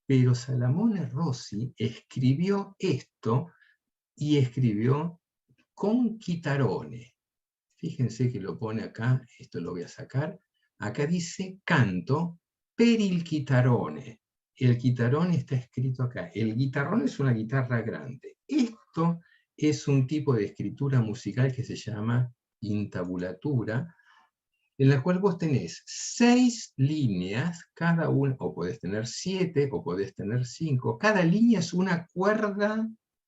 Pero Salamone Rossi escribió esto y escribió con chitarone. Fíjense que lo pone acá, esto lo voy a sacar. Acá dice canto per il chitarone. El chitarone está escrito acá. El guitarrón es una guitarra grande. Esto es un tipo de escritura musical que se llama intabulatura, en la cual vos tenés 6 líneas, cada una, o podés tener 7, o podés tener 5. Cada línea es una cuerda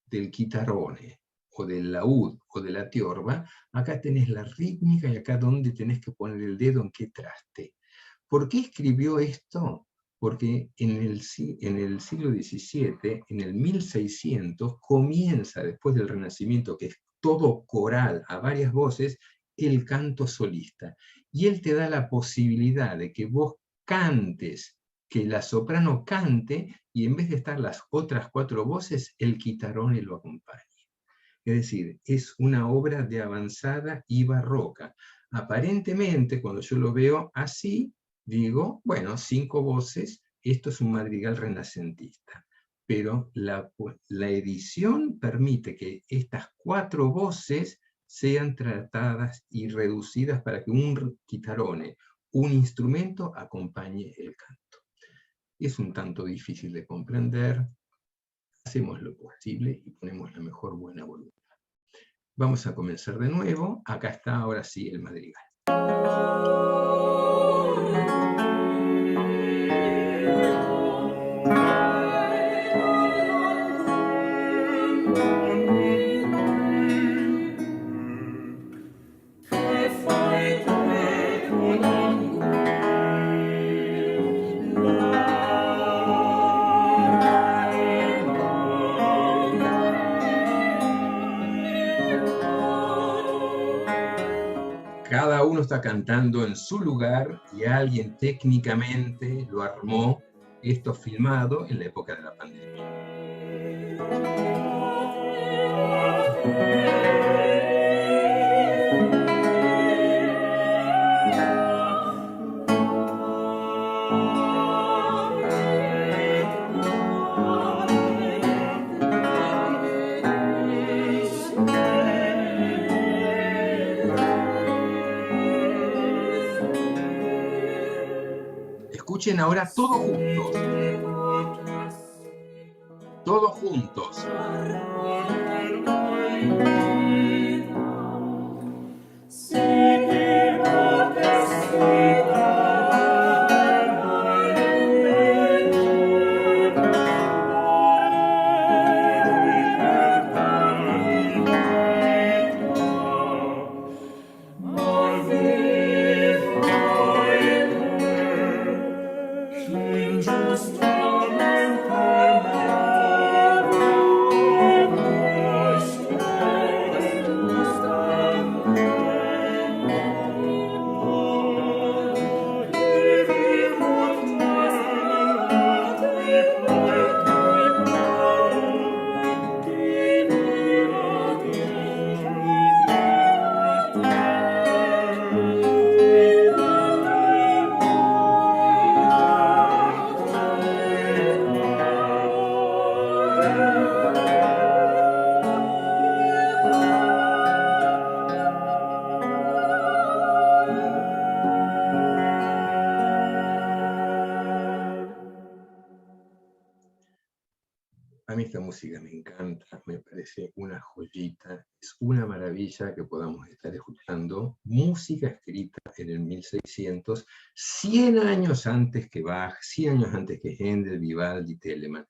del chitarone, o del laúd, o de la tiorba. Acá tenés la rítmica y acá donde tenés que poner el dedo en qué traste. ¿Por qué escribió esto? Porque en el siglo XVII, en el 1600, comienza, después del Renacimiento, que es todo coral, a varias voces, el canto solista. Y él te da la posibilidad de que vos cantes, que la soprano cante, y en vez de estar las otras 4 voces, el chitarone lo acompañe. Es decir, es una obra de avanzada y barroca. Aparentemente, cuando yo lo veo así, digo, bueno, 5 voces, esto es un madrigal renacentista. Pero la edición permite que estas 4 voces sean tratadas y reducidas para que un chitarone, un instrumento, acompañe el canto. Es un tanto difícil de comprender. Hacemos lo posible y ponemos la mejor buena voluntad. Vamos a comenzar de nuevo. Acá está ahora sí el madrigal. Cada uno está cantando en su lugar y alguien técnicamente lo armó, esto filmado en la época de la pandemia. Escuchen ahora todos juntos. Todos juntos. A mí esta música me encanta, me parece una joyita, es una maravilla que podamos estar escuchando música escrita en el 1600, 100 años antes que Bach, 100 años antes que Händel, Vivaldi, Telemann.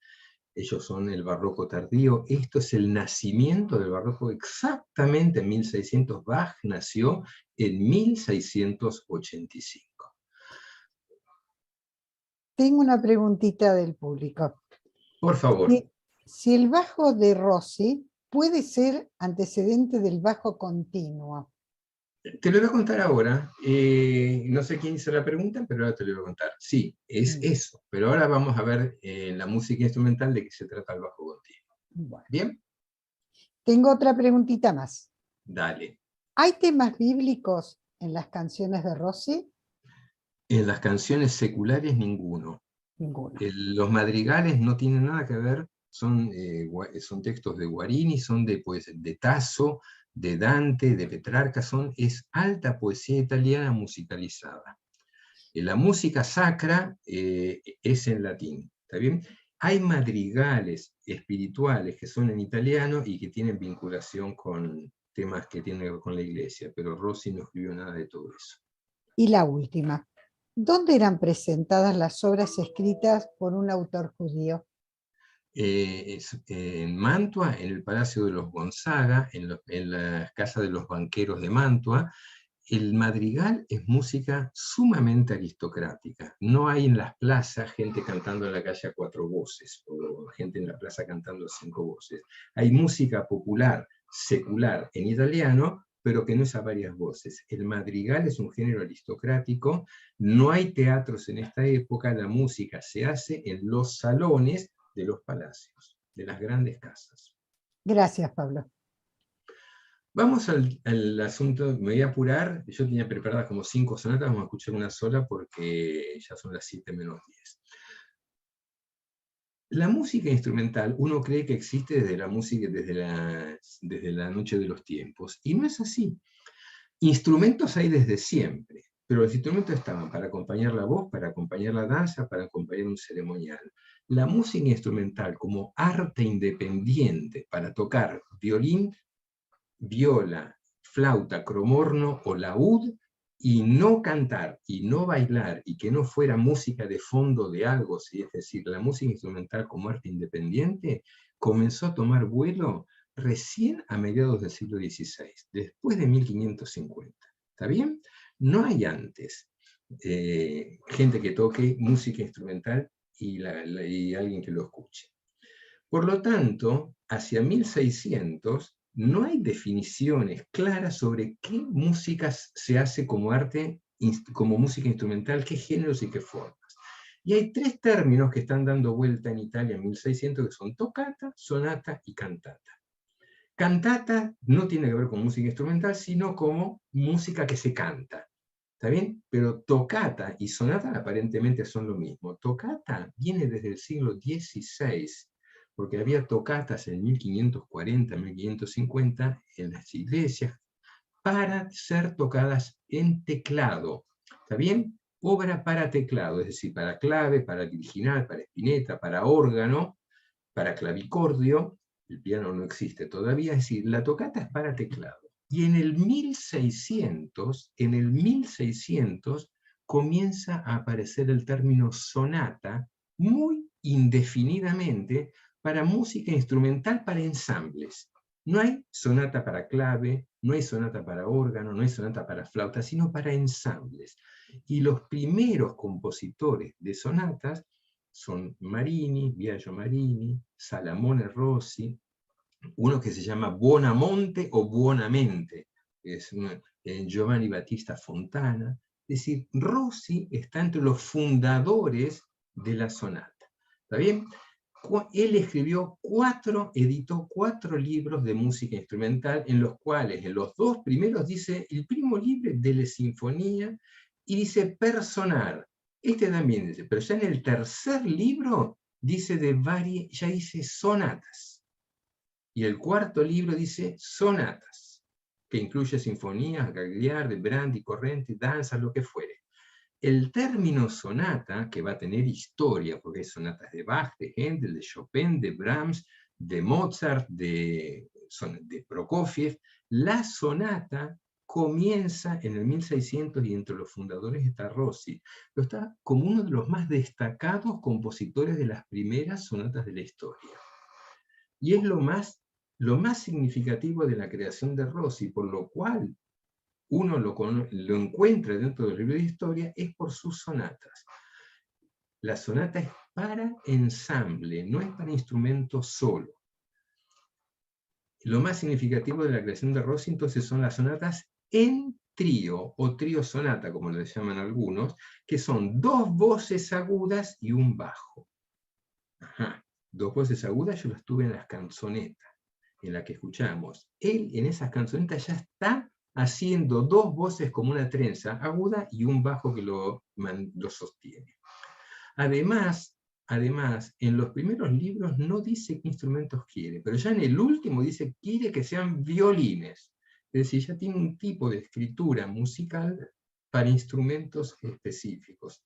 Ellos son el barroco tardío, esto es el nacimiento del barroco exactamente en 1600, Bach nació en 1685. Tengo una preguntita del público. Por favor. Si el bajo de Rossi puede ser antecedente del bajo continuo. Te lo voy a contar ahora. No sé quién hizo la pregunta, pero ahora te lo voy a contar. Sí, es eso. Pero ahora vamos a ver la música instrumental de qué se trata el bajo continuo. Bueno. ¿Bien? Tengo otra preguntita más. Dale. ¿Hay temas bíblicos en las canciones de Rossi? En las canciones seculares, ninguno. Ninguno. Los madrigales no tienen nada que ver, son textos de Guarini, son de Tasso, de Dante, de Petrarca, es alta poesía italiana musicalizada. La música sacra es en latín, ¿está bien? Hay madrigales espirituales que son en italiano y que tienen vinculación con temas que tienen que ver con la iglesia, pero Rossi no escribió nada de todo eso. Y la última. ¿Dónde eran presentadas las obras escritas por un autor judío? En Mantua, en el Palacio de los Gonzaga, en la casa de los banqueros de Mantua. El madrigal es música sumamente aristocrática. No hay en las plazas gente cantando en la calle a 4 voces, o gente en la plaza cantando a 5 voces. Hay música popular, secular, en italiano, pero que no es a varias voces. El madrigal es un género aristocrático, no hay teatros en esta época, la música se hace en los salones de los palacios, de las grandes casas. Gracias, Pablo. Vamos al asunto, me voy a apurar, yo tenía preparadas como 5 sonatas, vamos a escuchar una sola porque ya son las 7 menos 10. La música instrumental, uno cree que existe desde la música, desde la noche de los tiempos, y no es así. Instrumentos hay desde siempre, pero los instrumentos estaban para acompañar la voz, para acompañar la danza, para acompañar un ceremonial. La música instrumental como arte independiente para tocar violín, viola, flauta, cromorno o laúd, y no cantar y no bailar y que no fuera música de fondo de algo, ¿sí? Es decir, la música instrumental como arte independiente comenzó a tomar vuelo recién a mediados del siglo XVI, después de 1550. ¿Está bien? No hay antes gente que toque música instrumental y alguien que lo escuche. Por lo tanto, hacia 1600 no hay definiciones claras sobre qué música se hace como arte, como música instrumental, qué géneros y qué formas. Y hay 3 términos que están dando vuelta en Italia en 1600, que son toccata, sonata y cantata. Cantata no tiene que ver con música instrumental, sino como música que se canta. ¿Está bien? Pero toccata y sonata aparentemente son lo mismo. Toccata viene desde el siglo XVI, porque había toccatas en 1540, 1550 en las iglesias para ser tocadas en teclado. ¿Está bien? Obra para teclado, es decir, para clave, para virginal, para espineta, para órgano, para clavicordio. El piano no existe todavía, es decir, la toccata es para teclado. Y en el 1600, comienza a aparecer el término sonata muy indefinidamente para música instrumental para ensambles. No hay sonata para clave, no hay sonata para órgano, no hay sonata para flauta, sino para ensambles. Y los primeros compositores de sonatas son Marini, Biagio Marini, Salamone Rossi, uno que se llama Buonamonte o Buonamente, que es Giovanni Battista Fontana. Es decir, Rossi está entre los fundadores de la sonata. ¿Está bien? Él editó 4 libros de música instrumental, en los cuales en los 2 primeros dice, el primo libro delle sinfonía, y dice personal. Este también dice, pero ya en el tercer libro dice ya dice sonatas. Y el 4º libro dice sonatas, que incluye sinfonías, gagliardi, brandi, correnti, danzas, lo que fuere. El término sonata, que va a tener historia, porque hay sonatas de Bach, de Händel, de Chopin, de Brahms, de Mozart, de Prokofiev, la sonata comienza en el 1600 y entre los fundadores está Rossi, pero está como uno de los más destacados compositores de las primeras sonatas de la historia. Y es lo más significativo de la creación de Rossi, por lo cual uno lo encuentra dentro del libro de historia, es por sus sonatas. La sonata es para ensamble, no es para instrumento solo. Lo más significativo de la creación de Rossi entonces son las sonatas en trío, o trío sonata, como le llaman algunos, que son 2 voces agudas y un bajo. Ajá. 2 voces agudas yo las tuve en las canzonetas. en la que escuchamos, él en esas canzonetas ya está haciendo dos voces como una trenza aguda y un bajo que lo sostiene. Además, en los primeros libros no dice qué instrumentos quiere, pero ya en el último dice que quiere que sean violines. Es decir, ya tiene un tipo de escritura musical para instrumentos específicos.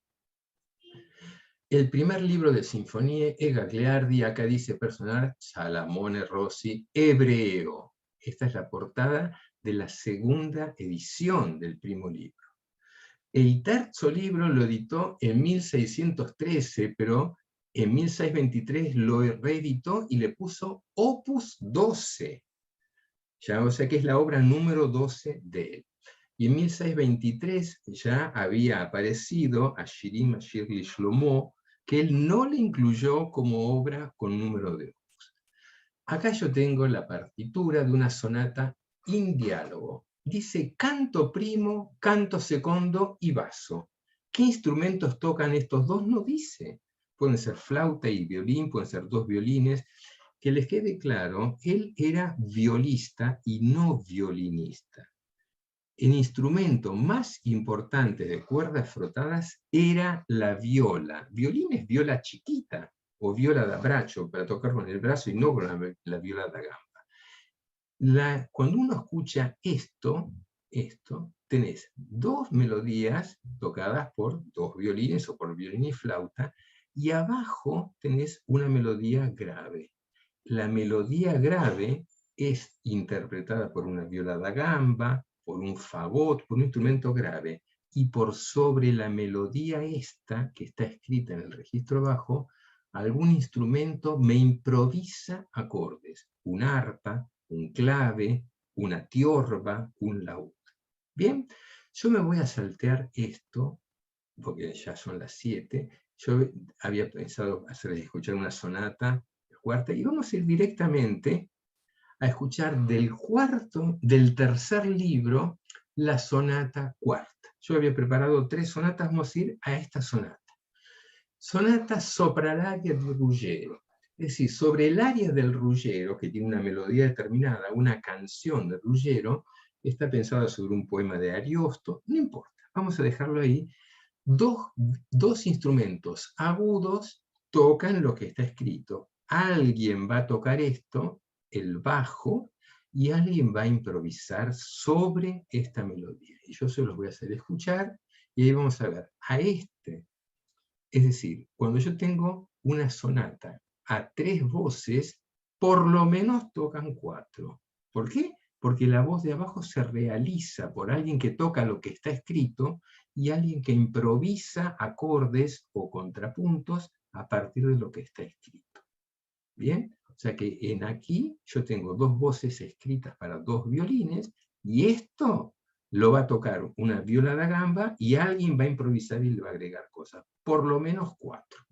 El primer libro de Sinfonie è Gagliardi, acá dice personal Salamone Rossi, hebreo. Esta es la portada de la segunda edición del primo libro. El terzo libro lo editó en 1613, pero en 1623 lo reeditó y le puso Opus 12. Ya, o sea que es la obra número 12 de él. Y en 1623 ya había aparecido a Shirim Shirli Shlomo, que él no le incluyó como obra con número de opus. Acá yo tengo la partitura de una sonata in diálogo. Dice canto primo, canto secondo y basso. ¿Qué instrumentos tocan estos dos? No dice. Pueden ser flauta y violín, pueden ser dos violines. Que les quede claro, él era violista y no violinista. El instrumento más importante de cuerdas frotadas era la viola. Violín es viola chiquita o viola da braccio para tocar con el brazo y no con la viola da gamba. Cuando uno escucha esto, tenés dos melodías tocadas por dos violines o por violín y flauta, y abajo tenés una melodía grave. La melodía grave es interpretada por una viola da gamba, por un fagot, por un instrumento grave, y por sobre la melodía esta, que está escrita en el registro bajo, algún instrumento me improvisa acordes, un arpa, un clave, una tiorba, un laúd. Bien, yo me voy a saltear esto, porque ya son las 7, yo había pensado escuchar una sonata, cuarta, y vamos a ir directamente a escuchar del tercer libro, la sonata cuarta. Yo había preparado 3 sonatas, vamos a ir a esta sonata. Sonata sopra l'aria del Ruggiero. Es decir, sobre el aria del Ruggiero, que tiene una melodía determinada, una canción del Ruggiero, está pensada sobre un poema de Ariosto, no importa, vamos a dejarlo ahí. Dos instrumentos agudos tocan lo que está escrito. Alguien va a tocar esto, el bajo, y alguien va a improvisar sobre esta melodía. Y yo se los voy a hacer escuchar, y ahí vamos a ver a este. Es decir, cuando yo tengo una sonata a 3 voces, por lo menos tocan 4. ¿Por qué? Porque la voz de abajo se realiza por alguien que toca lo que está escrito y alguien que improvisa acordes o contrapuntos a partir de lo que está escrito. ¿Bien? O sea que aquí yo tengo 2 voces escritas para 2 violines y esto lo va a tocar una viola da gamba y alguien va a improvisar y le va a agregar cosas. Por lo menos 4.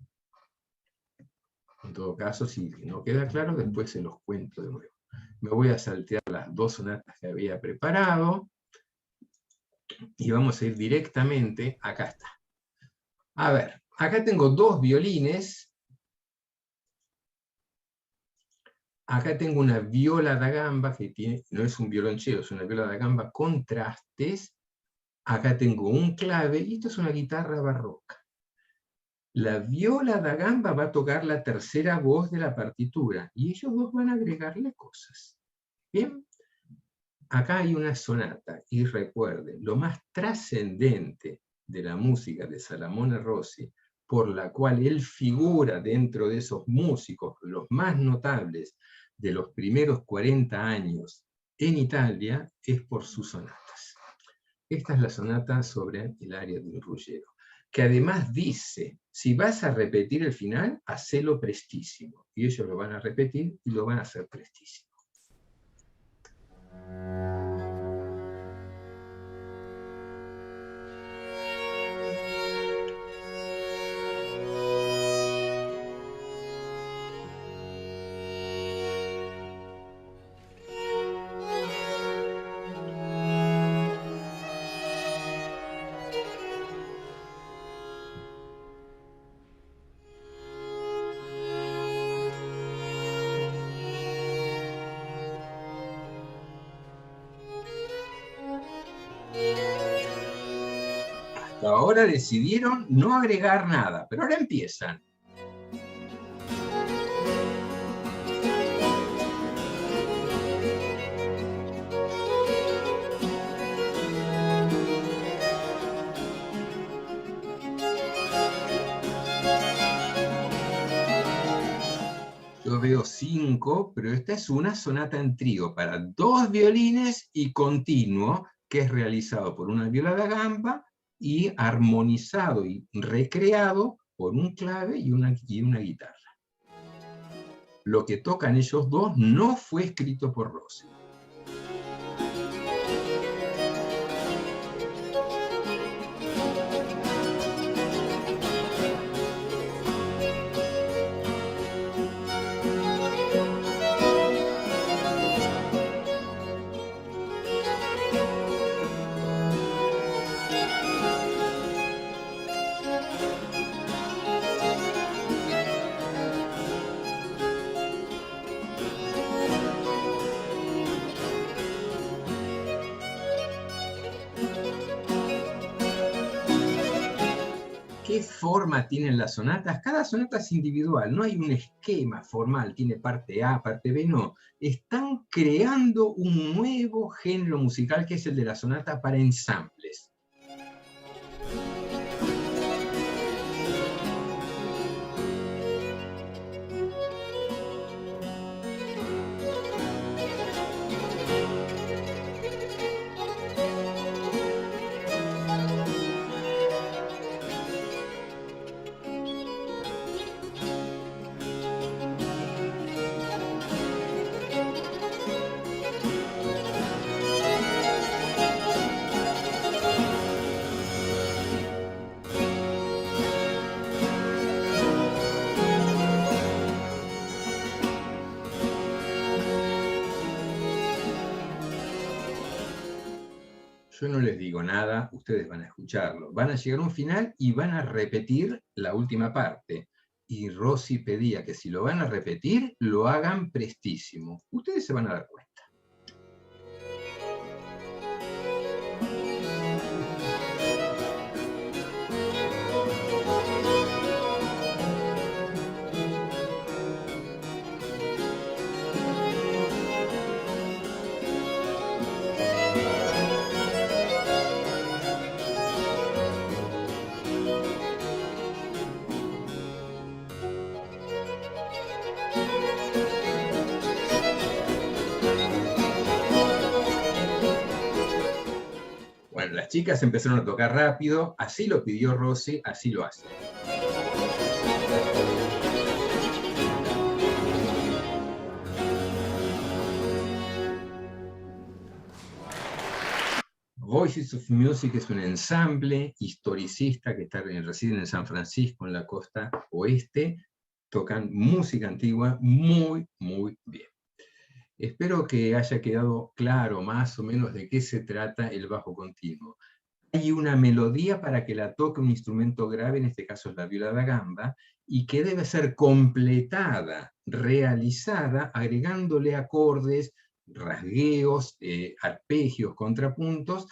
En todo caso, si no queda claro, después se los cuento de nuevo. Me voy a saltear las 2 sonatas que había preparado y vamos a ir directamente, acá está. A ver, acá tengo 2 violines. Acá tengo una viola da gamba que tiene, no es un violonchelo, es una viola da gamba con trastes. Acá tengo un clave y esto es una guitarra barroca. La viola da gamba va a tocar la tercera voz de la partitura y ellos dos van a agregarle cosas. Bien, acá hay una sonata y recuerden, lo más trascendente de la música de Salamone Rossi, por la cual él figura dentro de esos músicos, los más notables de los primeros 40 años en Italia, es por sus sonatas. Esta es la sonata sobre el aria del Ruggiero, que además dice, si vas a repetir el final, hacelo prestísimo. Y ellos lo van a repetir y lo van a hacer prestísimo. Ahora decidieron no agregar nada, pero ahora empiezan. Yo veo 5, pero esta es una sonata en trío para 2 violines y continuo, que es realizado por una viola da gamba y armonizado y recreado por un clave y una guitarra. Lo que tocan ellos dos no fue escrito por Rossi. ¿Qué forma tienen las sonatas? Cada sonata es individual, no hay un esquema formal, tiene parte A, parte B, no. Están creando un nuevo género musical que es el de la sonata para ensambles. Yo no les digo nada, ustedes van a escucharlo. Van a llegar a un final y van a repetir la última parte. Y Rossi pedía que si lo van a repetir, lo hagan prestísimo. Ustedes se van a dar cuenta. Bueno, las chicas empezaron a tocar rápido, así lo pidió Rossi, así lo hace. Voices of Music es un ensamble historicista que reside en San Francisco, en la costa oeste. Tocan música antigua muy, muy bien. Espero que haya quedado claro más o menos de qué se trata el bajo continuo. Hay una melodía para que la toque un instrumento grave, en este caso es la viola da gamba, y que debe ser completada, realizada, agregándole acordes, rasgueos, arpegios, contrapuntos,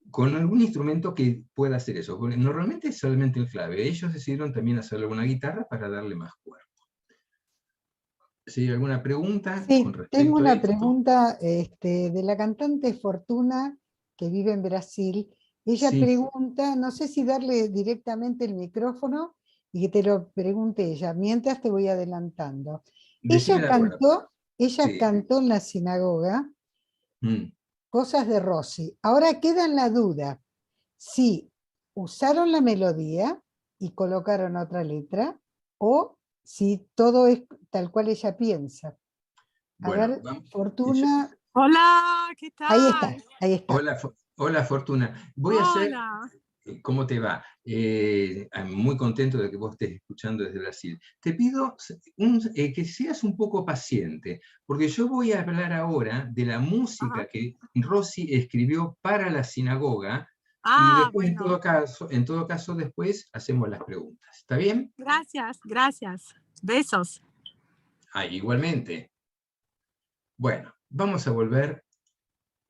con algún instrumento que pueda hacer eso. Normalmente es solamente el clave. Ellos decidieron también hacerle una guitarra para darle más cuerpo. ¿Sí? ¿Alguna pregunta Sí, con respecto tengo a una esto? pregunta de la cantante Fortuna, que vive en Brasil. Ella Sí. pregunta, no sé si darle directamente el micrófono y que te lo pregunte ella, mientras te voy adelantando. Decime la hora. Ella Sí. cantó en la sinagoga Mm. cosas de Rossi. Ahora queda en la duda si usaron la melodía y colocaron otra letra o si todo es tal cual ella piensa. A Bueno, ver, vamos. Fortuna, Hola, ¿qué ahí está, tal? ahí está. Hola, Fortuna. Voy a hacer... Hola. ¿Cómo te va? Muy contento de que vos estés escuchando desde Brasil. Te pido que seas un poco paciente, porque yo voy a hablar ahora de la música Ajá. que Rossi escribió para la sinagoga, y Ah, después, bueno. en todo caso, después hacemos las preguntas. ¿Está bien? Gracias, gracias. Besos. Ah, igualmente. Bueno, vamos a volver.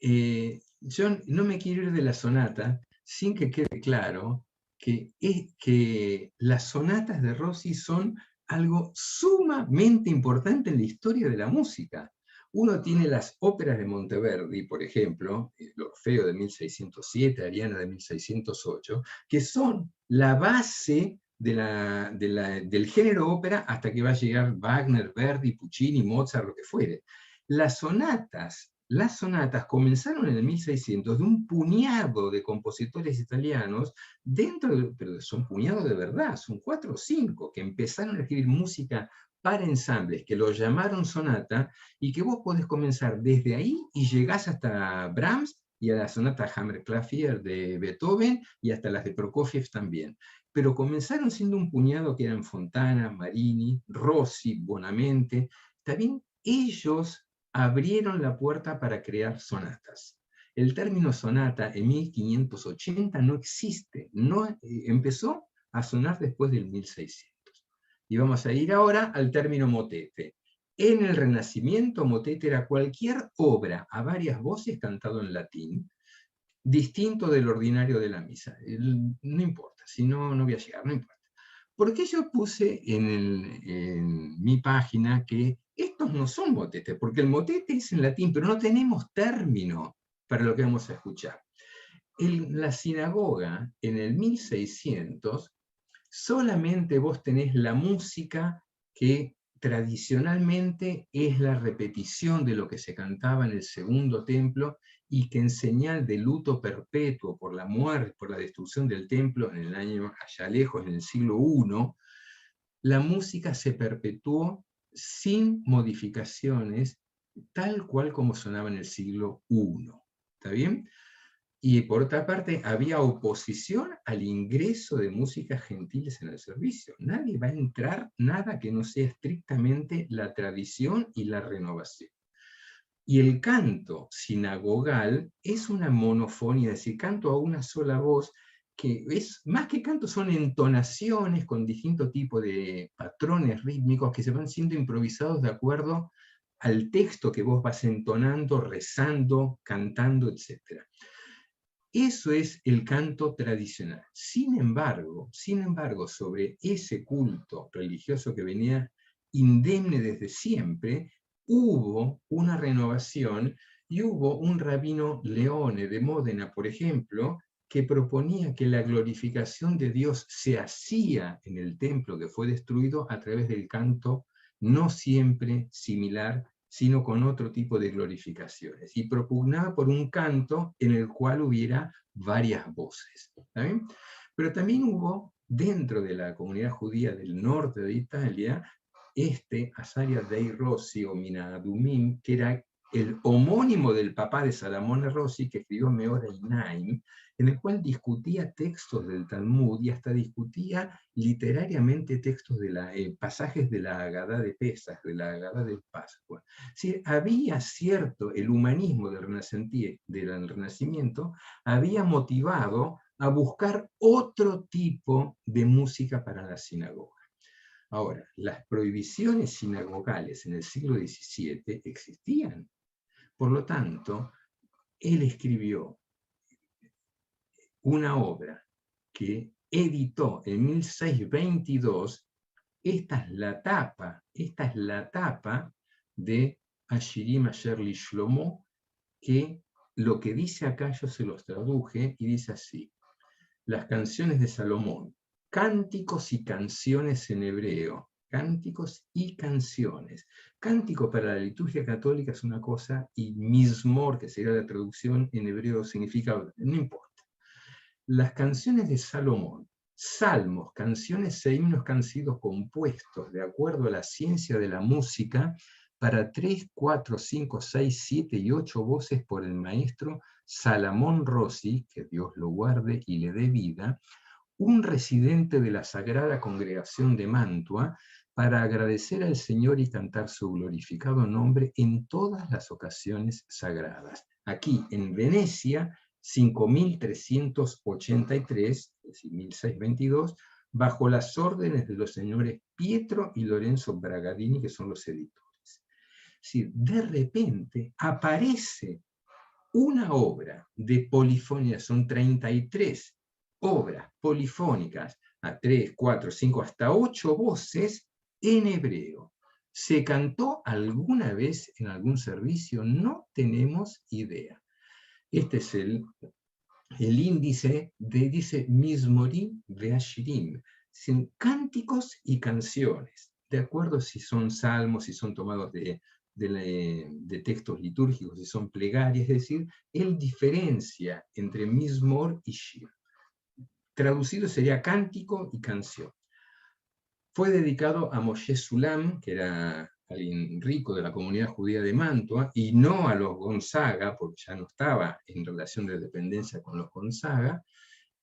Yo no me quiero ir de la sonata sin que quede claro que las sonatas de Rossi son algo sumamente importante en la historia de la música. Uno tiene las óperas de Monteverdi, por ejemplo, el Orfeo de 1607, Ariana de 1608, que son la base del género ópera hasta que va a llegar Wagner, Verdi, Puccini, Mozart, lo que fuere. Las sonatas comenzaron en el 1600 de un puñado de compositores italianos, pero son puñados de verdad, son 4 o 5, que empezaron a escribir música para ensambles, que lo llamaron sonata, y que vos podés comenzar desde ahí y llegás hasta Brahms y a la sonata Hammerklavier de Beethoven y hasta las de Prokofiev también. Pero comenzaron siendo un puñado que eran Fontana, Marini, Rossi, Bonamente. También ellos abrieron la puerta para crear sonatas. El término sonata en 1580 no existe, empezó a sonar después del 1600. Y vamos a ir ahora al término motete. En el Renacimiento, motete era cualquier obra a varias voces cantado en latín, distinto del ordinario de la misa. No importa, si no, no voy a llegar, no importa. ¿Por qué yo puse en mi página que estos no son motetes? Porque el motete es en latín, pero no tenemos término para lo que vamos a escuchar. En la sinagoga, en el 1600, solamente vos tenés la música que tradicionalmente es la repetición de lo que se cantaba en el segundo templo, y que en señal de luto perpetuo por la muerte, por la destrucción del templo en el año allá lejos, en el siglo I, la música se perpetuó sin modificaciones, tal cual como sonaba en el siglo I. ¿Está bien? Y por otra parte, había oposición al ingreso de músicas gentiles en el servicio. Nadie va a entrar nada que no sea estrictamente la tradición y la renovación. Y el canto sinagogal es una monofonía, es decir, canto a una sola voz, que es más que canto, son entonaciones con distinto tipo de patrones rítmicos que se van siendo improvisados de acuerdo al texto que vos vas entonando, rezando, cantando, etc. Eso es el canto tradicional. Sin embargo, sobre ese culto religioso que venía indemne desde siempre, hubo una renovación y hubo un rabino Leone de Módena, por ejemplo, que proponía que la glorificación de Dios se hacía en el templo que fue destruido a través del canto, no siempre similar, sino con otro tipo de glorificaciones, y propugnaba por un canto en el cual hubiera varias voces. ¿Está bien? Pero también hubo, dentro de la comunidad judía del norte de Italia, Azaria dei Rossi, o Minadumim, que era el homónimo del papá de Salamone Rossi, que escribió Meora Inaim, en el cual discutía textos del Talmud y hasta discutía literariamente textos de pasajes de la Agadá de Pesaj, de la Agadá de Pascua. Sí, había cierto, el humanismo del Renacimiento había motivado a buscar otro tipo de música para la sinagoga. Ahora, las prohibiciones sinagogales en el siglo XVII existían. Por lo tanto, él escribió una obra que editó en 1622. Esta es la tapa de Ashirim Asher li Shlomo, que lo que dice acá yo se los traduje y dice así: las canciones de Salomón, cánticos y canciones en hebreo, cánticos y canciones. Cántico para la liturgia católica es una cosa, y mizmor, que sería la traducción en hebreo, significa, no importa. Las canciones de Salomón, salmos, canciones e himnos que han sido compuestos de acuerdo a la ciencia de la música para 3, 4, 5, 6, 7 y 8 voces por el maestro Salamón Rossi, que Dios lo guarde y le dé vida, un residente de la Sagrada Congregación de Mantua, para agradecer al Señor y cantar su glorificado nombre en todas las ocasiones sagradas. Aquí en Venecia, 5383, es decir, 1622, bajo las órdenes de los señores Pietro y Lorenzo Bragadini, que son los editores. Es decir, de repente aparece una obra de polifonía, son 33 obras polifónicas, a 3, 4, 5, hasta 8 voces en hebreo. ¿Se cantó alguna vez en algún servicio? No tenemos idea. Este es el índice dice Mizmorim ve'ashirim, cánticos y canciones, de acuerdo si son salmos, si son tomados de textos litúrgicos, si son plegarias, es decir, él diferencia entre Mizmor y Shir. Traducido sería cántico y canción. Fue dedicado a Moshe Sulam, que era alguien rico de la comunidad judía de Mantua, y no a los Gonzaga, porque ya no estaba en relación de dependencia con los Gonzaga.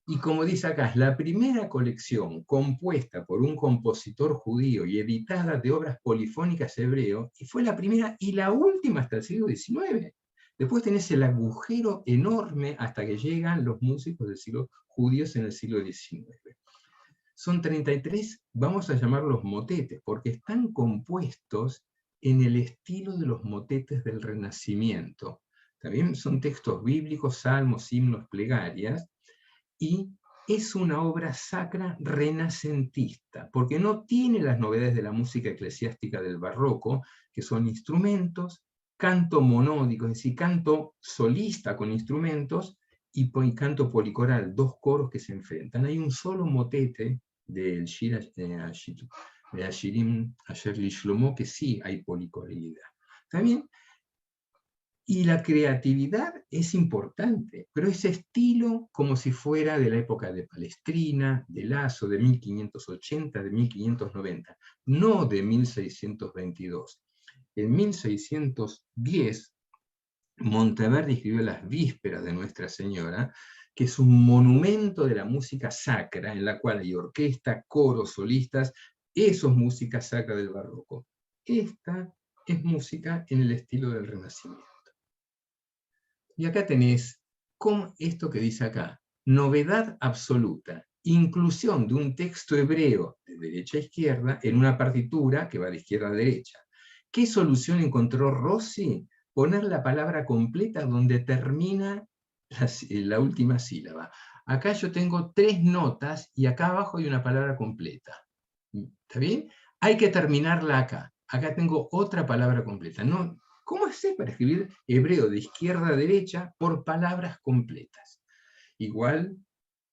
Y como dice acá, es la primera colección compuesta por un compositor judío y editada de obras polifónicas hebreo, y fue la primera y la última hasta el siglo XIX. Después tenés el agujero enorme hasta que llegan los músicos del siglo judíos en el siglo XIX. Son 33, vamos a llamarlos motetes, porque están compuestos en el estilo de los motetes del Renacimiento. También son textos bíblicos, salmos, himnos, plegarias, y es una obra sacra renacentista, porque no tiene las novedades de la música eclesiástica del barroco, que son instrumentos, canto monódico, es decir, canto solista con instrumentos, y canto policoral, dos coros que se enfrentan. Hay un solo motete del Shir Hashirim Asher li Shlomo que sí hay policoralidad. También, y la creatividad es importante, pero ese estilo como si fuera de la época de Palestrina, de Lasso, de 1580, de 1590, no de 1622. En 1610, Monteverdi escribió Las Vísperas de Nuestra Señora, que es un monumento de la música sacra, en la cual hay orquesta, coros, solistas, eso es música sacra del barroco. Esta es música en el estilo del Renacimiento. Y acá tenés esto que dice acá, novedad absoluta, inclusión de un texto hebreo de derecha a izquierda en una partitura que va de izquierda a derecha. ¿Qué solución encontró Rossi? Poner la palabra completa donde termina la última sílaba. Acá yo tengo 3 notas y acá abajo hay una palabra completa. ¿Está bien? Hay que terminarla acá. Acá tengo otra palabra completa. No, ¿cómo haces para escribir hebreo de izquierda a derecha por palabras completas? Igual,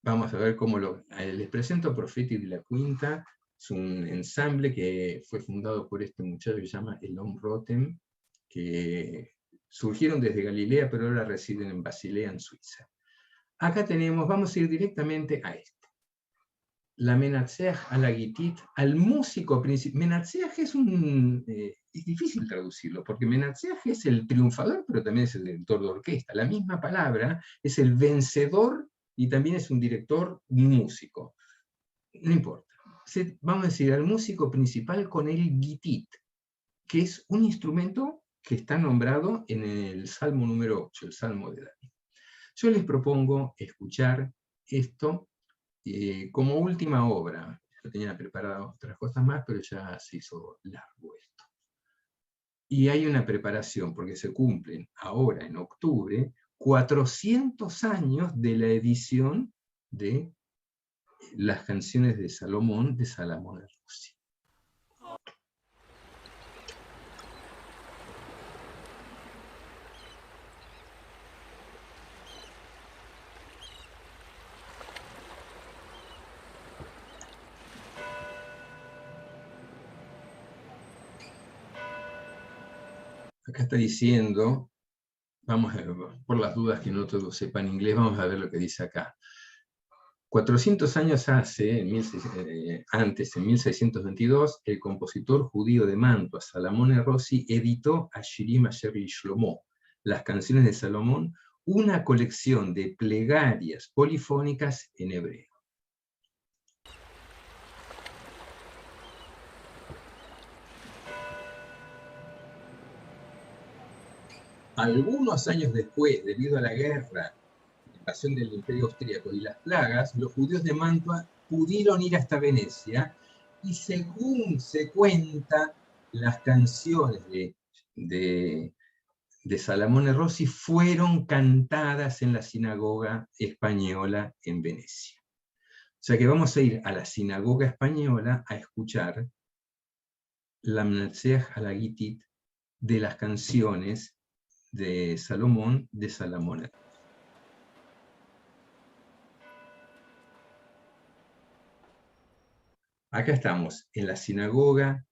vamos a ver cómo les presento Profeti de la Quinta. Es un ensamble que fue fundado por este muchacho que se llama Elon Rotem, que surgieron desde Galilea, pero ahora residen en Basilea, en Suiza. Acá tenemos, vamos a ir directamente a este. La Menatzeach a la Gitit, al músico principal. Menatzeach es difícil traducirlo, porque Menatzeach es el triunfador, pero también es el director de orquesta. La misma palabra es el vencedor y también es un director, un músico. No importa. Vamos a decir al músico principal con el Gitit, que es un instrumento que está nombrado en el Salmo número 8, el Salmo de David. Yo les propongo escuchar esto como última obra. Yo tenía preparado otras cosas más, pero ya se hizo largo esto. Y hay una preparación, porque se cumplen ahora, en octubre, 400 años de la edición de las canciones de Salomón, de Salomón el-Rossi. Acá está diciendo, vamos a ver, por las dudas que no todos sepan inglés, vamos a ver lo que dice acá. 400 años antes, en 1622, el compositor judío de Mantua, Salomón el-Rossi, editó Hashirim Asher li Shlomo, las canciones de Salomón, una colección de plegarias polifónicas en hebreo. Algunos años después, debido a la guerra, la invasión del Imperio Austríaco y las plagas, los judíos de Mantua pudieron ir hasta Venecia, y según se cuenta, las canciones de de Salamone Rossi fueron cantadas en la sinagoga española en Venecia. O sea que vamos a ir a la sinagoga española a escuchar la Mnatseach Halagitit de las canciones de Salomón de Salamone. Acá estamos en la sinagoga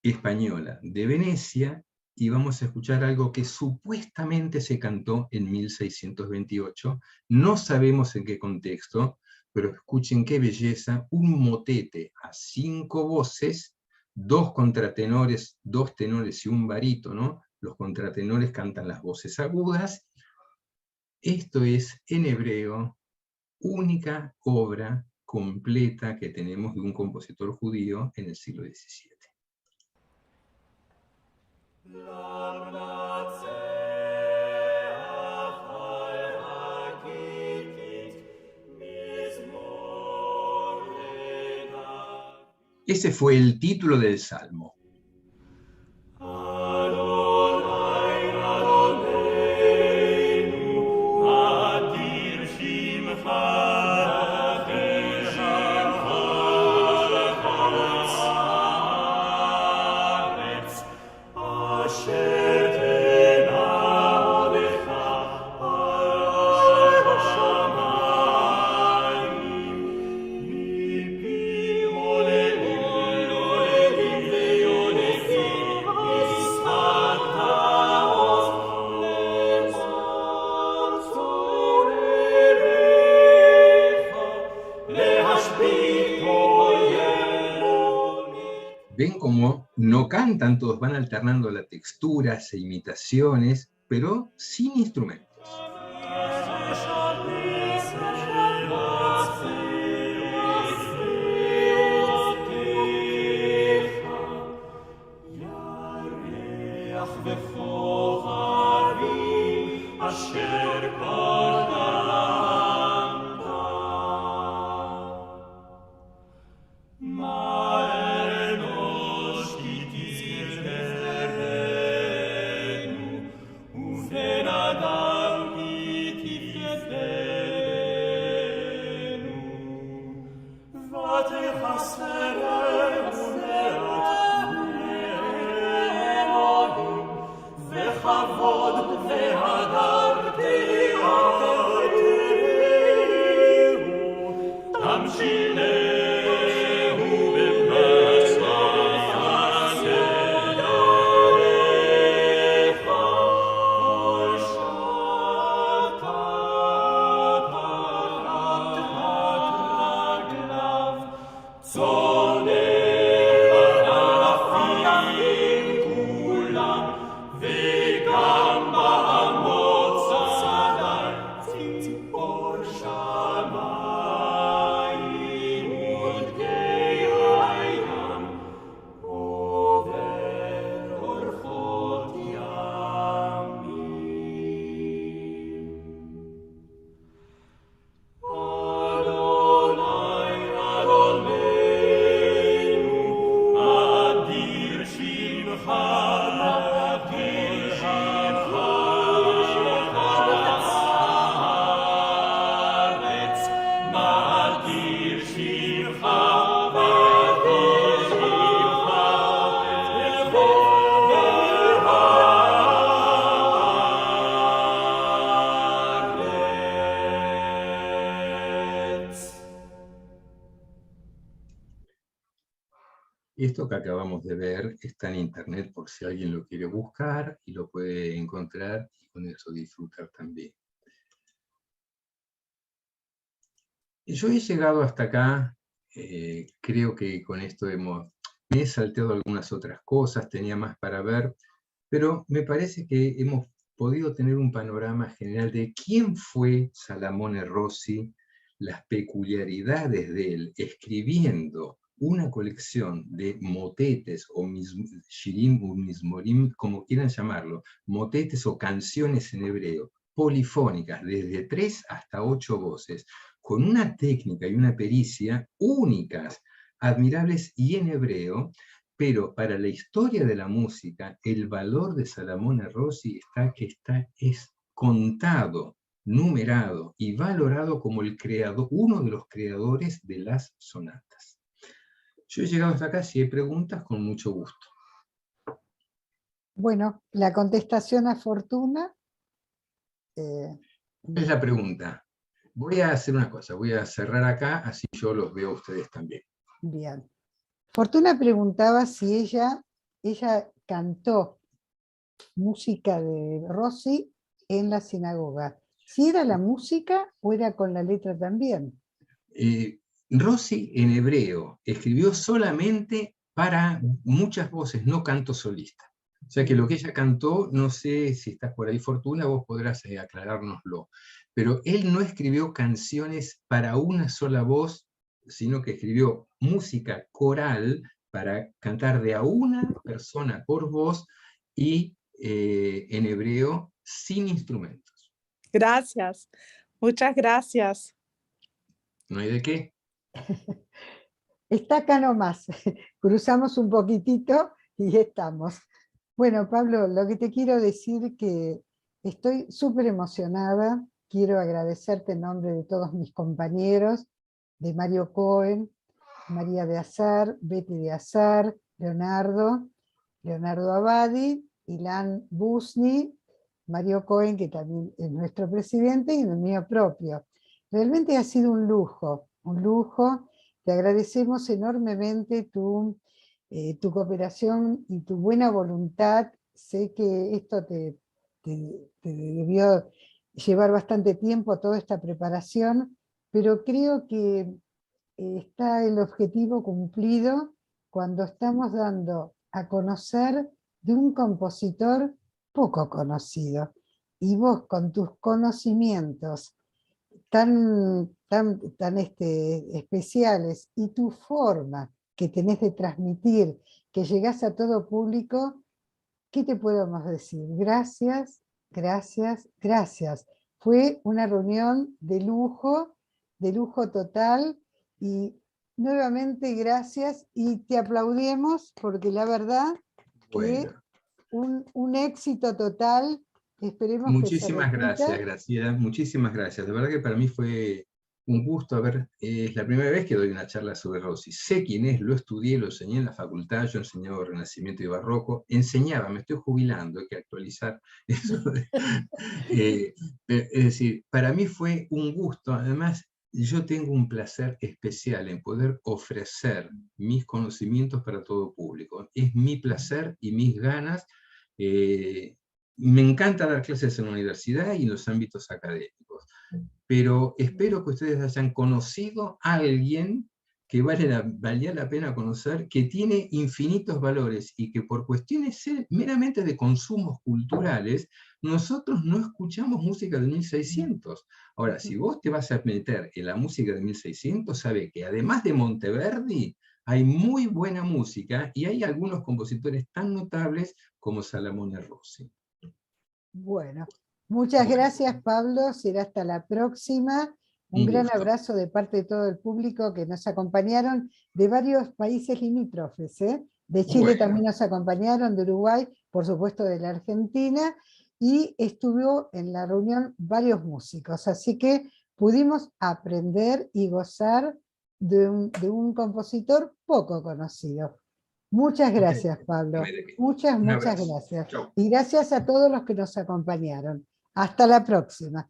española de Venecia y vamos a escuchar algo que supuestamente se cantó en 1628. No sabemos en qué contexto, pero escuchen qué belleza, un motete a 5 voces, 2 contratenores, 2 tenores y un barítono. Los contratenores cantan las voces agudas. Esto es, en hebreo, única obra completa que tenemos de un compositor judío en el siglo XVII. Ese fue el título del Salmo. Ven cómo no cantan todos, van alternando las texturas e imitaciones, pero sin instrumentos. Esto que acabamos de ver está en internet por si alguien lo quiere buscar y lo puede encontrar y con eso disfrutar también. Yo he llegado hasta acá, creo que con esto me he salteado algunas otras cosas, tenía más para ver, pero me parece que hemos podido tener un panorama general de quién fue Salamone Rossi, las peculiaridades de él, escribiendo una colección de motetes o shirim o mizmorim, como quieran llamarlo, motetes o canciones en hebreo, polifónicas, desde 3 hasta 8 voces, con una técnica y una pericia únicas, admirables y en hebreo, pero para la historia de la música, el valor de Salamone Rossi es contado, numerado y valorado como uno de los creadores de las sonatas. Yo he llegado hasta acá, si hay preguntas, con mucho gusto. Bueno, la contestación a Fortuna. Es la pregunta. Voy a hacer una cosa, voy a cerrar acá, así yo los veo a ustedes también. Bien. Fortuna preguntaba si ella cantó música de Rossi en la sinagoga. ¿Si era la música o era con la letra también? Rossi en hebreo escribió solamente para muchas voces, no canto solista. O sea que lo que ella cantó, no sé si estás por ahí, Fortuna, vos podrás aclarárnoslo. Pero él no escribió canciones para una sola voz, sino que escribió música coral para cantar de a una persona por voz y en hebreo sin instrumentos. Gracias. Muchas gracias. No hay de qué. Está acá nomás. Cruzamos un poquitito y estamos. Bueno, Pablo, lo que te quiero decir que estoy súper emocionada. Quiero agradecerte en nombre de todos mis compañeros, de Mario Cohen, María de Azar, Betty de Azar, Leonardo Abadi, Ilan Busni, Mario Cohen, que también es nuestro presidente, y el mío propio. Realmente ha sido un lujo, un lujo. Te agradecemos enormemente tu cooperación y tu buena voluntad. Sé que esto te debió llevar bastante tiempo, toda esta preparación, pero creo que está el objetivo cumplido cuando estamos dando a conocer de un compositor poco conocido. Y vos, con tus conocimientos tan especiales y tu forma que tenés de transmitir, que llegás a todo público, ¿qué te podemos decir? Gracias, gracias, gracias. Fue una reunión de lujo total, y nuevamente gracias, y te aplaudimos porque la verdad que un éxito total. Esperemos Muchísimas que se repita. gracias, Graciela, muchísimas gracias. De verdad que para mí fue un gusto es la primera vez que doy una charla sobre Rossi. Sé quién es, lo estudié, lo enseñé en la facultad, yo enseñaba Renacimiento y Barroco, enseñaba, me estoy jubilando, hay que actualizar eso. Es decir, para mí fue un gusto, además yo tengo un placer especial en poder ofrecer mis conocimientos para todo público. Es mi placer y mis ganas. Me encanta dar clases en la universidad y en los ámbitos académicos, pero espero que ustedes hayan conocido a alguien que valía la pena conocer, que tiene infinitos valores y que por cuestiones meramente de consumos culturales, nosotros no escuchamos música de 1600. Ahora, si vos te vas a meter en la música de 1600, sabe que además de Monteverdi, hay muy buena música y hay algunos compositores tan notables como Salamone Rossi. Bueno, muchas gracias, Pablo. Será hasta la próxima. Un gran abrazo de parte de todo el público que nos acompañaron de varios países limítrofes, ¿eh? De Chile también nos acompañaron, de Uruguay, por supuesto de la Argentina, y estuvo en la reunión varios músicos, así que pudimos aprender y gozar de un compositor poco conocido. Muchas gracias, Pablo. Muchas gracias. Chau. Y gracias a todos los que nos acompañaron. Hasta la próxima.